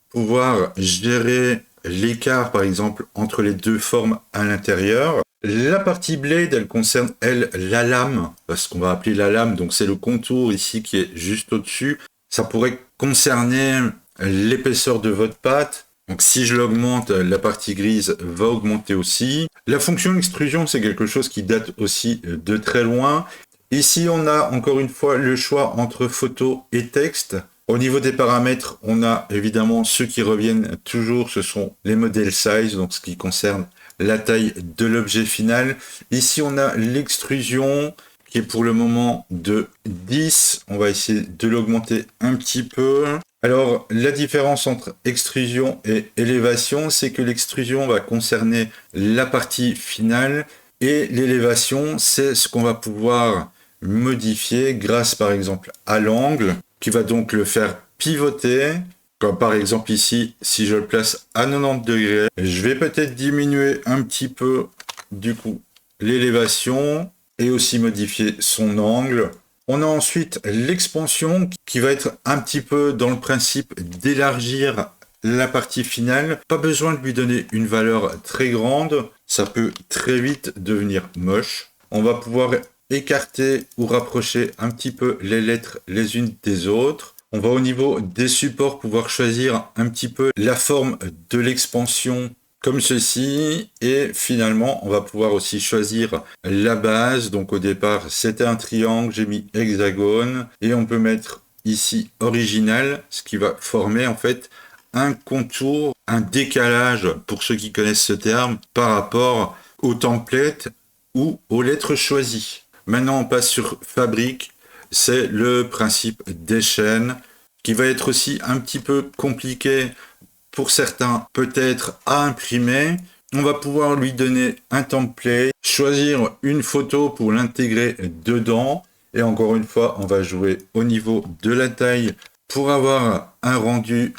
pouvoir gérer l'écart, par exemple, entre les deux formes à l'intérieur. La partie blade, elle concerne, elle, la lame, ce qu'on va appeler la lame, donc c'est le contour ici qui est juste au-dessus. Ça pourrait concerner l'épaisseur de votre pâte. Donc si je l'augmente, la partie grise va augmenter aussi. La fonction extrusion, c'est quelque chose qui date aussi de très loin. Ici, on a encore une fois le choix entre photo et texte. Au niveau des paramètres, on a évidemment ceux qui reviennent toujours, ce sont les modèles size, donc ce qui concerne la taille de l'objet final. Ici, on a l'extrusion qui est pour le moment de 10. On va essayer de l'augmenter un petit peu. Alors, la différence entre extrusion et élévation, c'est que l'extrusion va concerner la partie finale et l'élévation, c'est ce qu'on va pouvoir modifier grâce par exemple à l'angle qui va donc le faire pivoter. Comme par exemple ici, si je le place à 90 degrés, je vais peut-être diminuer un petit peu du coup l'élévation et aussi modifier son angle. On a ensuite l'expansion qui va être un petit peu dans le principe d'élargir la partie finale. Pas besoin de lui donner une valeur très grande, ça peut très vite devenir moche. On va pouvoir écarter ou rapprocher un petit peu les lettres les unes des autres. On va au niveau des supports pouvoir choisir un petit peu la forme de l'expansion comme ceci, et finalement on va pouvoir aussi choisir la base. Donc au départ c'était un triangle, j'ai mis hexagone, et on peut mettre ici original, ce qui va former en fait un contour, un décalage pour ceux qui connaissent ce terme par rapport au template ou aux lettres choisies. Maintenant on passe sur fabrique, c'est le principe des chaînes qui va être aussi un petit peu compliqué pour certains peut-être à imprimer. On va pouvoir lui donner un template, choisir une photo pour l'intégrer dedans. Et encore une fois, on va jouer au niveau de la taille pour avoir un rendu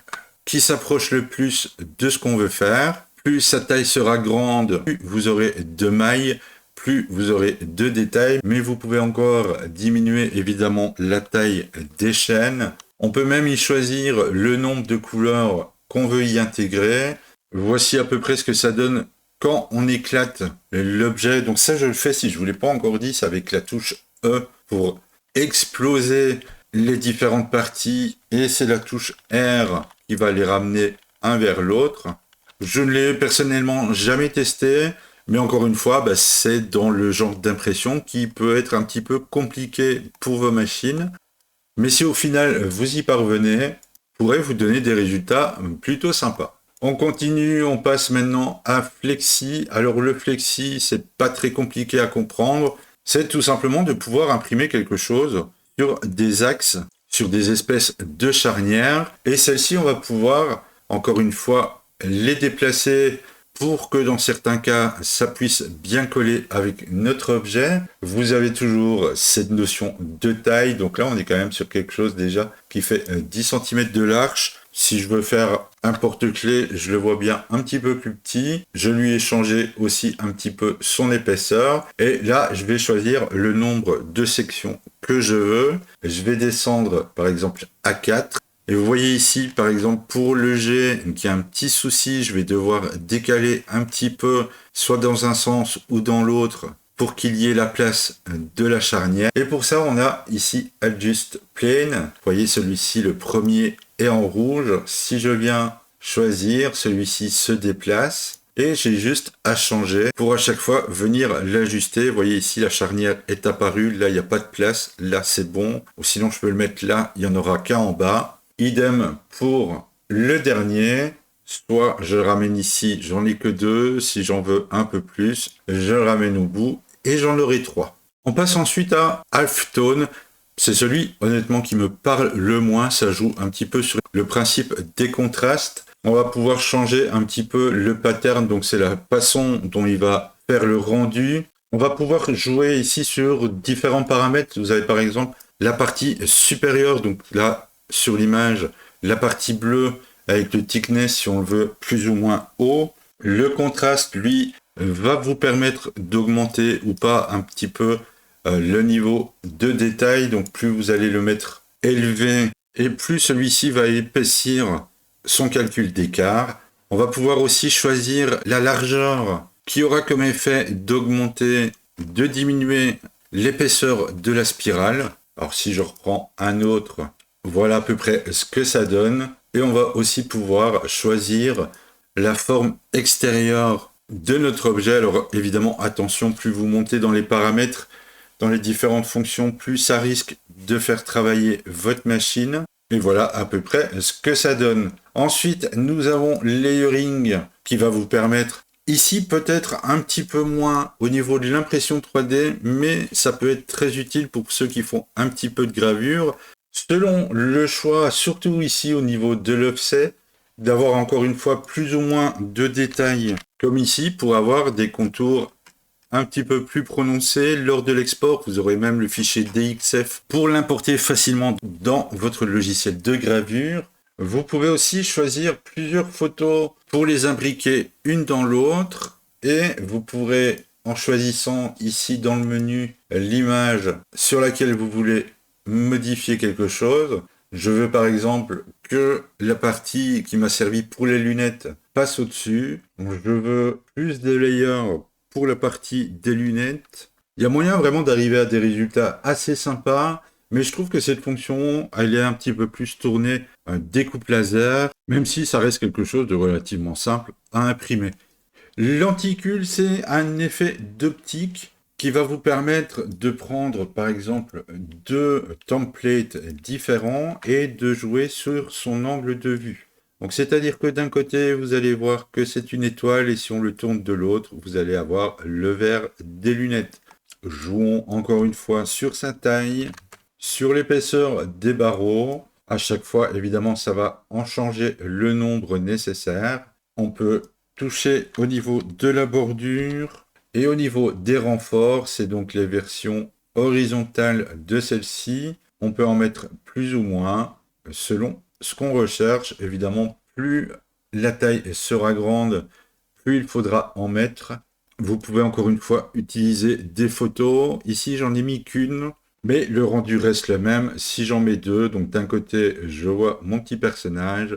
qui s'approche le plus de ce qu'on veut faire. Plus sa taille sera grande, plus vous aurez de mailles, plus vous aurez de détails. Mais vous pouvez encore diminuer évidemment la taille des chaînes. On peut même y choisir le nombre de couleurs qu'on veut y intégrer. Voici à peu près ce que ça donne quand on éclate l'objet. Donc ça, je le fais, si je ne vous l'ai pas encore dit, c'est avec la touche E pour exploser les différentes parties, et c'est la touche R qui va les ramener un vers l'autre. Je ne l'ai personnellement jamais testé, mais encore une fois, c'est dans le genre d'impression qui peut être un petit peu compliqué pour vos machines. Mais si au final vous y parvenez, pourrait vous donner des résultats plutôt sympas. On continue, on passe maintenant à Flexi. Alors le Flexi, c'est pas très compliqué à comprendre. C'est tout simplement de pouvoir imprimer quelque chose sur des axes, sur des espèces de charnières. Et celles-ci, on va pouvoir, encore une fois, les déplacer pour que dans certains cas, ça puisse bien coller avec notre objet. Vous avez toujours cette notion de taille. Donc là, on est quand même sur quelque chose déjà qui fait 10 cm de large. Si je veux faire un porte-clés, je le vois bien un petit peu plus petit. Je lui ai changé aussi un petit peu son épaisseur. Et là, je vais choisir le nombre de sections que je veux. Je vais descendre, par exemple, à 4. Et vous voyez ici, par exemple, pour le G, qui a un petit souci, je vais devoir décaler un petit peu, soit dans un sens ou dans l'autre, pour qu'il y ait la place de la charnière. Et pour ça, on a ici Adjust Plane. Vous voyez, celui-ci, le premier est en rouge. Si je viens choisir, celui-ci se déplace. Et j'ai juste à changer pour à chaque fois venir l'ajuster. Vous voyez ici, la charnière est apparue. Là, il n'y a pas de place. Là, c'est bon. Ou sinon, je peux le mettre là. Il n'y en aura qu'un en bas. Idem pour le dernier, soit je le ramène ici, j'en ai que 2, si j'en veux un peu plus, je le ramène au bout et j'en aurai 3. On passe ensuite à Halftone, c'est celui honnêtement qui me parle le moins, ça joue un petit peu sur le principe des contrastes. On va pouvoir changer un petit peu le pattern, donc c'est la façon dont il va faire le rendu. On va pouvoir jouer ici sur différents paramètres, vous avez par exemple la partie supérieure, donc là, sur l'image, la partie bleue avec le thickness si on le veut plus ou moins haut. Le contraste, lui, va vous permettre d'augmenter ou pas un petit peu le niveau de détail. Donc plus vous allez le mettre élevé et plus celui-ci va épaissir son calcul d'écart. On va pouvoir aussi choisir la largeur qui aura comme effet d'augmenter, de diminuer l'épaisseur de la spirale. Alors si je reprends un autre, voilà à peu près ce que ça donne. Et on va aussi pouvoir choisir la forme extérieure de notre objet. Alors évidemment, attention, plus vous montez dans les paramètres, dans les différentes fonctions, plus ça risque de faire travailler votre machine. Et voilà à peu près ce que ça donne. Ensuite, nous avons layering qui va vous permettre, ici peut-être un petit peu moins au niveau de l'impression 3D, mais ça peut être très utile pour ceux qui font un petit peu de gravure. Selon le choix, surtout ici au niveau de l'offset, d'avoir encore une fois plus ou moins de détails comme ici pour avoir des contours un petit peu plus prononcés lors de l'export. Vous aurez même le fichier DXF pour l'importer facilement dans votre logiciel de gravure. Vous pouvez aussi choisir plusieurs photos pour les imbriquer une dans l'autre et vous pourrez, en choisissant ici dans le menu l'image sur laquelle vous voulez modifier quelque chose. Je veux par exemple que la partie qui m'a servi pour les lunettes passe au-dessus. Je veux plus de layers pour la partie des lunettes. Il y a moyen vraiment d'arriver à des résultats assez sympas, mais je trouve que cette fonction, elle est un petit peu plus tournée découpe laser, même si ça reste quelque chose de relativement simple à imprimer. Lenticule, c'est un effet d'optique qui va vous permettre de prendre par exemple deux templates différents et de jouer sur son angle de vue. Donc c'est-à-dire que d'un côté vous allez voir que c'est une étoile et si on le tourne de l'autre vous allez avoir le verre des lunettes. Jouons encore une fois sur sa taille, sur l'épaisseur des barreaux. À chaque fois évidemment ça va en changer le nombre nécessaire. On peut toucher au niveau de la bordure. Et au niveau des renforts, c'est donc les versions horizontales de celle-ci. On peut en mettre plus ou moins selon ce qu'on recherche. Évidemment, plus la taille sera grande, plus il faudra en mettre. Vous pouvez encore une fois utiliser des photos. Ici, j'en ai mis qu'une, mais le rendu reste le même si j'en mets deux. Donc d'un côté, je vois mon petit personnage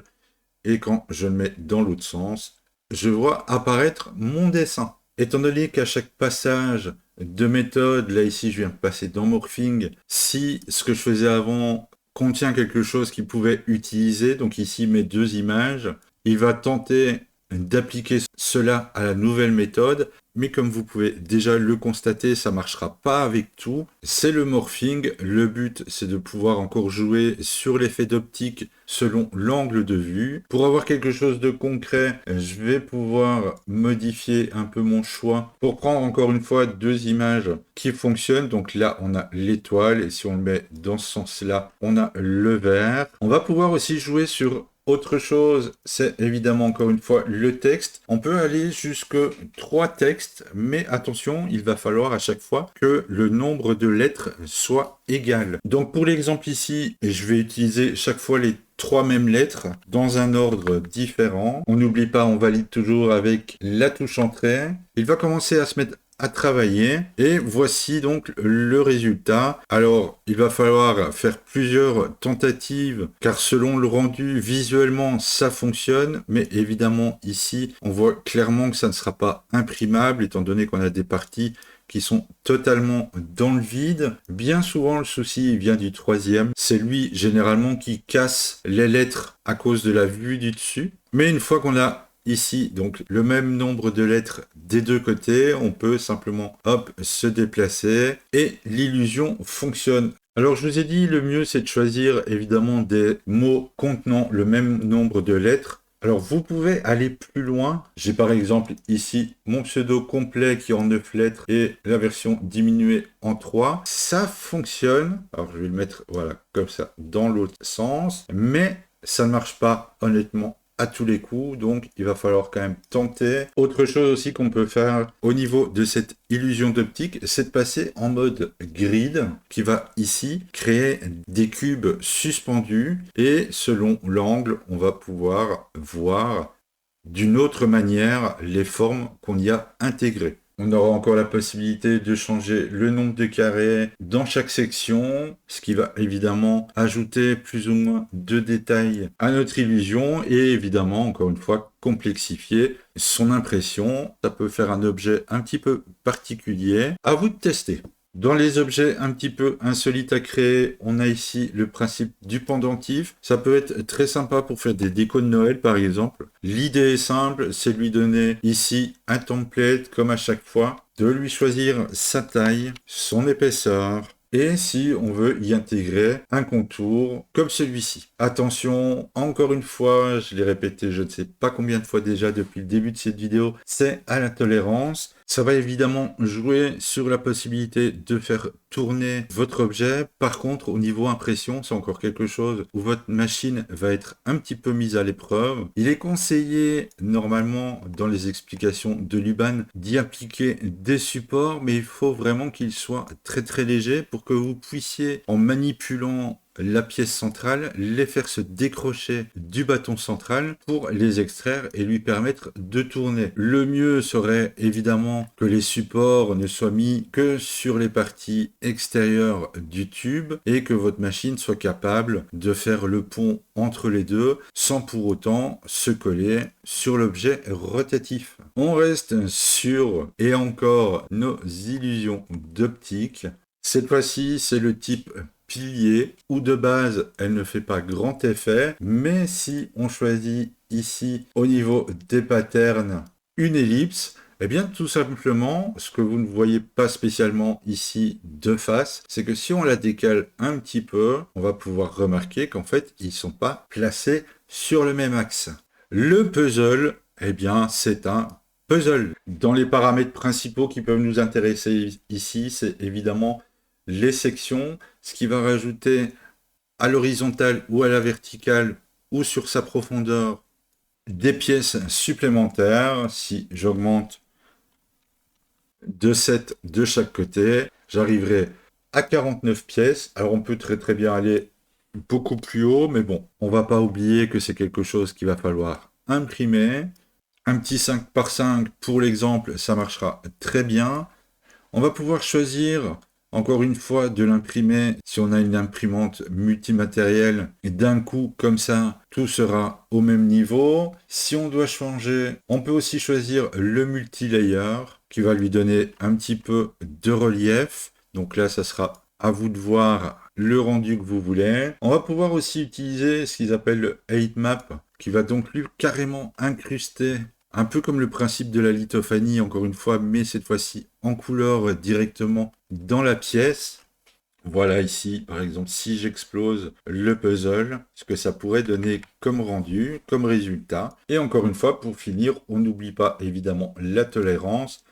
et quand je le mets dans l'autre sens, je vois apparaître mon dessin. Étant donné qu'à chaque passage de méthode, là ici je viens de passer dans Morphing, si ce que je faisais avant contient quelque chose qu'il pouvait utiliser, donc ici mes deux images, il va tenter d'appliquer cela à la nouvelle méthode, mais comme vous pouvez déjà le constater, ça ne marchera pas avec tout. C'est le morphing, le but c'est de pouvoir encore jouer sur l'effet d'optique selon l'angle de vue. Pour avoir quelque chose de concret, je vais pouvoir modifier un peu mon choix pour prendre encore une fois deux images qui fonctionnent. Donc là on a l'étoile et si on le met dans ce sens-là, on a le vert. On va pouvoir aussi jouer sur autre chose, c'est évidemment encore une fois le texte. On peut aller jusque 3 textes, mais attention, il va falloir à chaque fois que le nombre de lettres soit égal. Donc pour l'exemple ici, je vais utiliser chaque fois les 3 mêmes lettres dans un ordre différent. On n'oublie pas, on valide toujours avec la touche entrée. Il va commencer à se mettre à travailler et voici donc le résultat. Alors il va falloir faire plusieurs tentatives car selon le rendu visuellement ça fonctionne, mais évidemment ici on voit clairement que ça ne sera pas imprimable étant donné qu'on a des parties qui sont totalement dans le vide. Bien souvent le souci vient du troisième, c'est lui généralement qui casse les lettres à cause de la vue du dessus, mais une fois qu'on a ici, donc le même nombre de lettres des deux côtés, on peut simplement hop, se déplacer et l'illusion fonctionne. Alors je vous ai dit, le mieux c'est de choisir évidemment des mots contenant le même nombre de lettres. Alors vous pouvez aller plus loin. J'ai par exemple ici mon pseudo complet qui est en 9 lettres et la version diminuée en 3. Ça fonctionne. Alors je vais le mettre voilà comme ça dans l'autre sens. Mais ça ne marche pas honnêtement à tous les coups, donc il va falloir quand même tenter. Autre chose aussi qu'on peut faire au niveau de cette illusion d'optique, c'est de passer en mode grid, qui va ici créer des cubes suspendus, et selon l'angle, on va pouvoir voir d'une autre manière les formes qu'on y a intégrées. On aura encore la possibilité de changer le nombre de carrés dans chaque section, ce qui va évidemment ajouter plus ou moins de détails à notre illusion et évidemment, encore une fois, complexifier son impression. Ça peut faire un objet un petit peu particulier. À vous de tester. Dans les objets un petit peu insolites à créer, on a ici le principe du pendentif. Ça peut être très sympa pour faire des décos de Noël par exemple. L'idée est simple, c'est de lui donner ici un template comme à chaque fois, de lui choisir sa taille, son épaisseur, et si on veut y intégrer un contour comme celui-ci. Attention, encore une fois, je l'ai répété je ne sais pas combien de fois déjà depuis le début de cette vidéo, c'est à la tolérance. Ça va évidemment jouer sur la possibilité de faire tourner votre objet. Par contre, au niveau impression, c'est encore quelque chose où votre machine va être un petit peu mise à l'épreuve. Il est conseillé, normalement, dans les explications de Luban, d'y appliquer des supports, mais il faut vraiment qu'ils soient très très légers pour que vous puissiez, en manipulant la pièce centrale, les faire se décrocher du bâton central pour les extraire et lui permettre de tourner. Le mieux serait évidemment que les supports ne soient mis que sur les parties extérieures du tube et que votre machine soit capable de faire le pont entre les deux sans pour autant se coller sur l'objet rotatif. On reste sur, et encore, nos illusions d'optique. Cette fois-ci, c'est le type pilier, où de base, elle ne fait pas grand effet, mais si on choisit ici, au niveau des patterns, une ellipse, eh bien, tout simplement, ce que vous ne voyez pas spécialement ici de face, c'est que si on la décale un petit peu, on va pouvoir remarquer qu'en fait, ils ne sont pas placés sur le même axe. Le puzzle, eh bien, c'est un puzzle. Dans les paramètres principaux qui peuvent nous intéresser ici, c'est évidemment les sections, ce qui va rajouter à l'horizontale ou à la verticale ou sur sa profondeur des pièces supplémentaires. Si j'augmente de 7 de chaque côté, j'arriverai à 49 pièces. Alors on peut très très bien aller beaucoup plus haut, mais bon, on va pas oublier que c'est quelque chose qu'il va falloir imprimer. Un petit 5 par 5 pour l'exemple, ça marchera très bien. On va pouvoir choisir, encore une fois, de l'imprimer si on a une imprimante multimatérielle. Et d'un coup, comme ça, tout sera au même niveau. Si on doit changer, on peut aussi choisir le multilayer qui va lui donner un petit peu de relief. Donc là, ça sera à vous de voir le rendu que vous voulez. On va pouvoir aussi utiliser ce qu'ils appellent le 8 map qui va donc lui carrément incruster un peu comme le principe de la lithophanie, encore une fois, mais cette fois-ci en couleur directement dans la pièce. Voilà ici, par exemple, si j'explose le puzzle, ce que ça pourrait donner comme rendu, comme résultat. Et encore une fois, pour finir, on n'oublie pas évidemment la tolérance,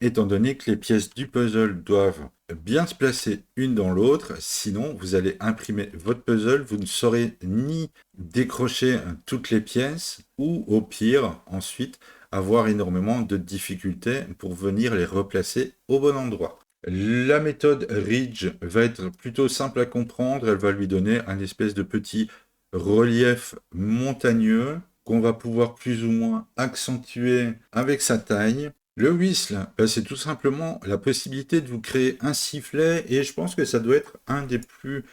étant donné que les pièces du puzzle doivent bien se placer une dans l'autre, sinon vous allez imprimer votre puzzle, vous ne saurez ni décrocher toutes les pièces, ou au pire, ensuite, avoir énormément de difficultés pour venir les replacer au bon endroit. La méthode Ridge va être plutôt simple à comprendre, elle va lui donner un espèce de petit relief montagneux qu'on va pouvoir plus ou moins accentuer avec sa taille. Le whistle, c'est tout simplement la possibilité de vous créer un sifflet et je pense que ça doit être un des plus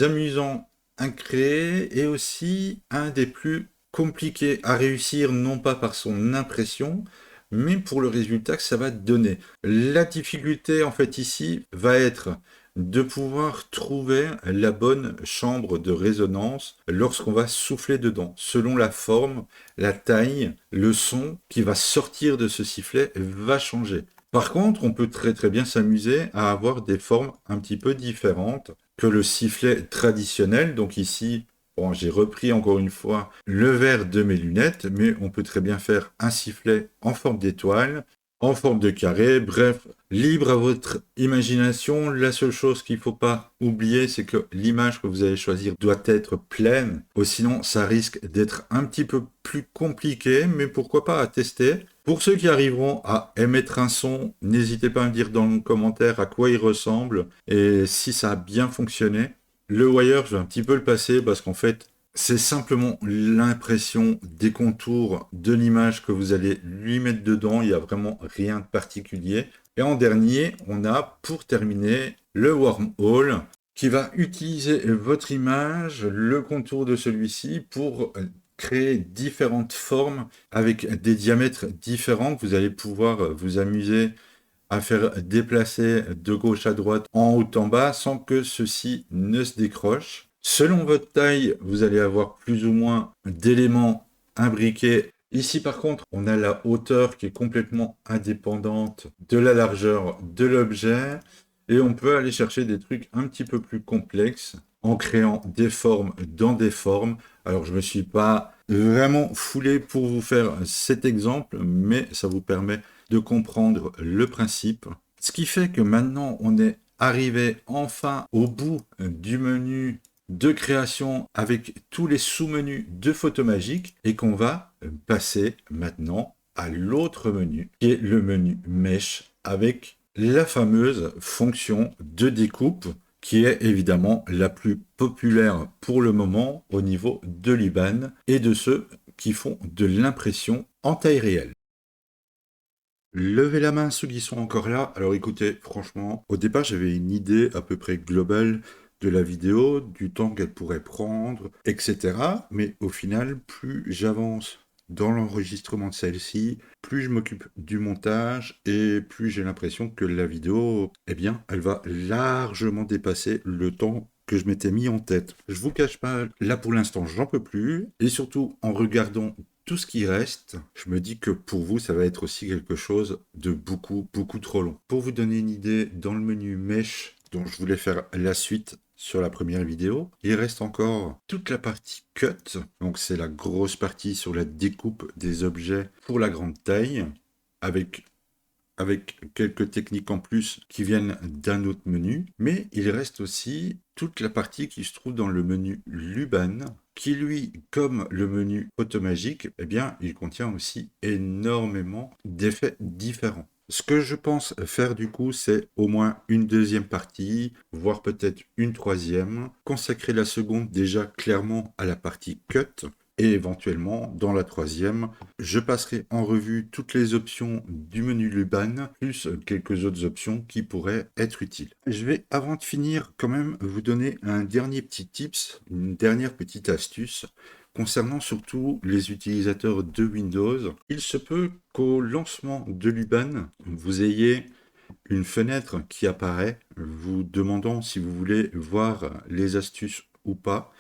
amusants à créer et aussi un des plus compliqués à réussir, non pas par son impression, mais pour le résultat que ça va donner. La difficulté en fait ici va être de pouvoir trouver la bonne chambre de résonance lorsqu'on va souffler dedans. Selon la forme, la taille, le son qui va sortir de ce sifflet va changer. Par contre, on peut très très bien s'amuser à avoir des formes un petit peu différentes que le sifflet traditionnel. Donc ici, bon, j'ai repris encore une fois le verre de mes lunettes, mais on peut très bien faire un sifflet en forme d'étoile, en forme de carré, bref, libre à votre imagination. La seule chose qu'il ne faut pas oublier, c'est que l'image que vous allez choisir doit être pleine, ou sinon ça risque d'être un petit peu plus compliqué, mais pourquoi pas à tester. Pour ceux qui arriveront à émettre un son, n'hésitez pas à me dire dans le commentaire à quoi il ressemble et si ça a bien fonctionné. Le wire, je vais un petit peu le passer parce qu'en fait, c'est simplement l'impression des contours de l'image que vous allez lui mettre dedans. Il n'y a vraiment rien de particulier. Et en dernier, on a, pour terminer, le wormhole qui va utiliser votre image, le contour de celui-ci pour créer différentes formes avec des diamètres différents que vous allez pouvoir vous amuser à faire déplacer de gauche à droite, en haut en bas, sans que ceci ne se décroche. Selon votre taille, vous allez avoir plus ou moins d'éléments imbriqués. Ici, par contre, on a la hauteur qui est complètement indépendante de la largeur de l'objet. Et on peut aller chercher des trucs un petit peu plus complexes en créant des formes dans des formes. Alors, je ne me suis pas vraiment foulé pour vous faire cet exemple, mais ça vous permet de comprendre le principe. Ce qui fait que maintenant, on est arrivé enfin au bout du menu de création avec tous les sous-menus de Photomagic et qu'on va passer maintenant à l'autre menu, qui est le menu Mesh avec la fameuse fonction de découpe qui est évidemment la plus populaire pour le moment au niveau de l'IBAN et de ceux qui font de l'impression en taille réelle. Levez la main ceux qui sont encore là. Alors écoutez, franchement, au départ j'avais une idée à peu près globale de la vidéo, du temps qu'elle pourrait prendre, etc. Mais au final, plus j'avance dans l'enregistrement de celle-ci, plus je m'occupe du montage et plus j'ai l'impression que la vidéo, eh bien, elle va largement dépasser le temps que je m'étais mis en tête. Je vous cache pas, là pour l'instant, j'en peux plus. Et surtout, en regardant tout ce qui reste, je me dis que pour vous, ça va être aussi quelque chose de beaucoup, beaucoup trop long. Pour vous donner une idée, dans le menu Mesh, dont je voulais faire la suite sur la première vidéo, il reste encore toute la partie Cut. Donc c'est la grosse partie sur la découpe des objets pour la grande taille, avec quelques techniques en plus qui viennent d'un autre menu, mais il reste aussi toute la partie qui se trouve dans le menu Luban, qui lui, comme le menu Photomagic, eh bien, il contient aussi énormément d'effets différents. Ce que je pense faire du coup, c'est au moins une deuxième partie, voire peut-être une troisième, consacrer la seconde déjà clairement à la partie cut, et éventuellement, dans la troisième, je passerai en revue toutes les options du menu Luban, plus quelques autres options qui pourraient être utiles. Je vais, avant de finir, quand même vous donner un dernier petit tips, une dernière petite astuce, concernant surtout les utilisateurs de Windows. Il se peut qu'au lancement de Luban, vous ayez une fenêtre qui apparaît, vous demandant si vous voulez voir les astuces ou pas,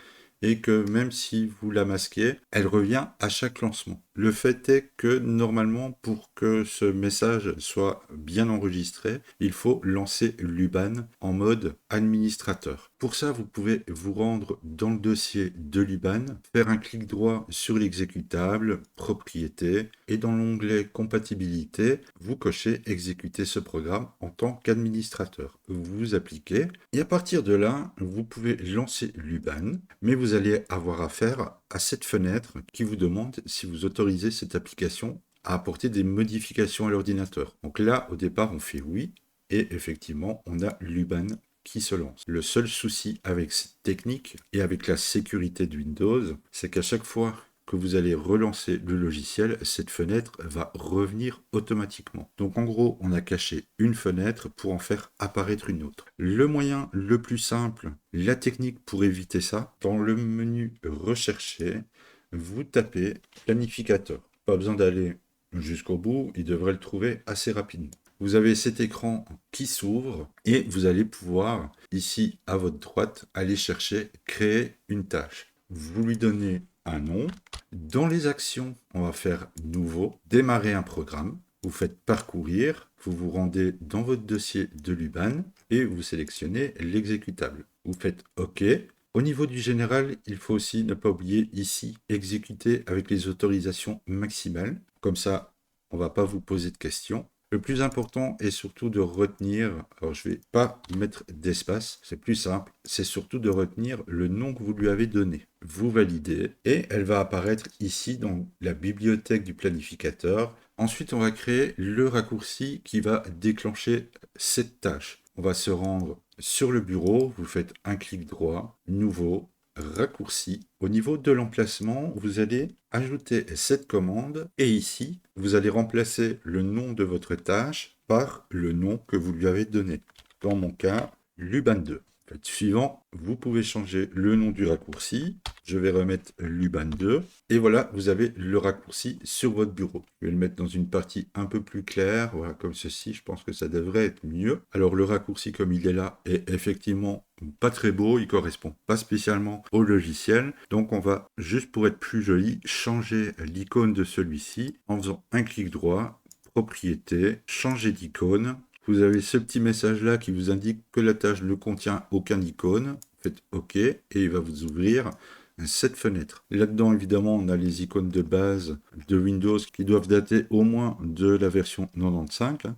et que même si vous la masquez, elle revient à chaque lancement. Le fait est que normalement, pour que ce message soit bien enregistré, il faut lancer Luban en mode administrateur. Pour ça, vous pouvez vous rendre dans le dossier de Luban, faire un clic droit sur l'exécutable, propriétés, et dans l'onglet compatibilité, vous cochez exécuter ce programme en tant qu'administrateur. Vous appliquez, et à partir de là, vous pouvez lancer Luban, mais vous allez avoir affaire à cette fenêtre qui vous demande si vous autorisez cette application à apporter des modifications à l'ordinateur. Donc là, au départ, on fait oui, et effectivement, on a Luban qui se lance. Le seul souci avec cette technique et avec la sécurité de Windows, c'est qu'à chaque fois que vous allez relancer le logiciel, cette fenêtre va revenir automatiquement. Donc en gros, on a caché une fenêtre pour en faire apparaître une autre. Le moyen le plus simple, la technique pour éviter ça, dans le menu rechercher, vous tapez planificateur. Pas besoin d'aller jusqu'au bout, il devrait le trouver assez rapidement. Vous avez cet écran qui s'ouvre et vous allez pouvoir, ici à votre droite, aller chercher créer une tâche. Vous lui donnez un nom. Dans les actions, on va faire nouveau, démarrer un programme. Vous faites parcourir, vous vous rendez dans votre dossier de Luban et vous sélectionnez l'exécutable. Vous faites OK. Au niveau du général, il faut aussi ne pas oublier ici exécuter avec les autorisations maximales. Comme ça, on ne va pas vous poser de questions. Le plus important est surtout de retenir, alors je ne vais pas mettre d'espace, c'est plus simple, c'est surtout de retenir le nom que vous lui avez donné. Vous validez et elle va apparaître ici dans la bibliothèque du planificateur. Ensuite, on va créer le raccourci qui va déclencher cette tâche. On va se rendre sur le bureau, vous faites un clic droit, nouveau, raccourci. Au niveau de l'emplacement, vous allez ajouter cette commande et ici, vous allez remplacer le nom de votre tâche par le nom que vous lui avez donné. Dans mon cas, Luban 2. Faites suivant, vous pouvez changer le nom du raccourci. Je vais remettre Luban 2. Et voilà, vous avez le raccourci sur votre bureau. Je vais le mettre dans une partie un peu plus claire, voilà, comme ceci. Je pense que ça devrait être mieux. Alors le raccourci comme il est là est effectivement pas très beau. Il correspond pas spécialement au logiciel. Donc on va, juste pour être plus joli, changer l'icône de celui-ci en faisant un clic droit, propriété, changer d'icône. Vous avez ce petit message-là qui vous indique que la tâche ne contient aucun icône. Faites OK et il va vous ouvrir cette fenêtre. Là-dedans, évidemment, on a les icônes de base de Windows qui doivent dater au moins de la version 95.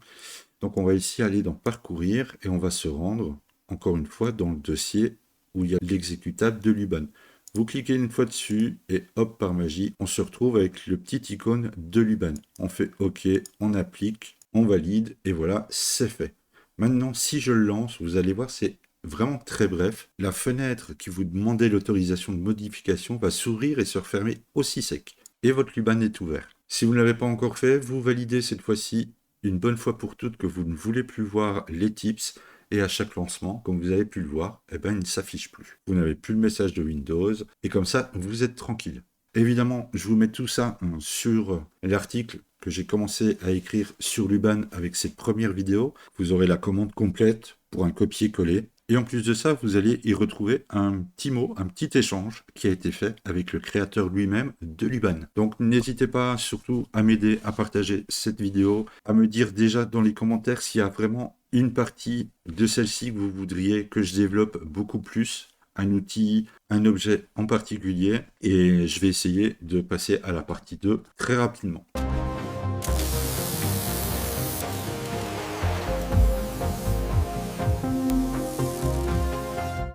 Donc, on va ici aller dans Parcourir et on va se rendre, encore une fois, dans le dossier où il y a l'exécutable de Luban. Vous cliquez une fois dessus et hop, par magie, on se retrouve avec le petit icône de Luban. On fait OK, on applique. On valide et voilà, c'est fait. Maintenant, si je le lance, vous allez voir, c'est vraiment très bref. La fenêtre qui vous demandait l'autorisation de modification va s'ouvrir et se refermer aussi sec. Et votre Luban est ouvert. Si vous ne l'avez pas encore fait, vous validez cette fois-ci une bonne fois pour toutes que vous ne voulez plus voir les tips. Et à chaque lancement, comme vous avez pu le voir, eh ben, il ne s'affiche plus. Vous n'avez plus le message de Windows. Et comme ça, vous êtes tranquille. Évidemment, je vous mets tout ça sur l'article que j'ai commencé à écrire sur Luban avec ses premières vidéos. Vous aurez la commande complète pour un copier-coller. Et en plus de ça, vous allez y retrouver un petit mot, un petit échange qui a été fait avec le créateur lui-même de Luban. Donc n'hésitez pas surtout à m'aider à partager cette vidéo, à me dire déjà dans les commentaires s'il y a vraiment une partie de celle-ci que vous voudriez que je développe beaucoup plus, un outil, un objet en particulier, et je vais essayer de passer à la partie 2 très rapidement.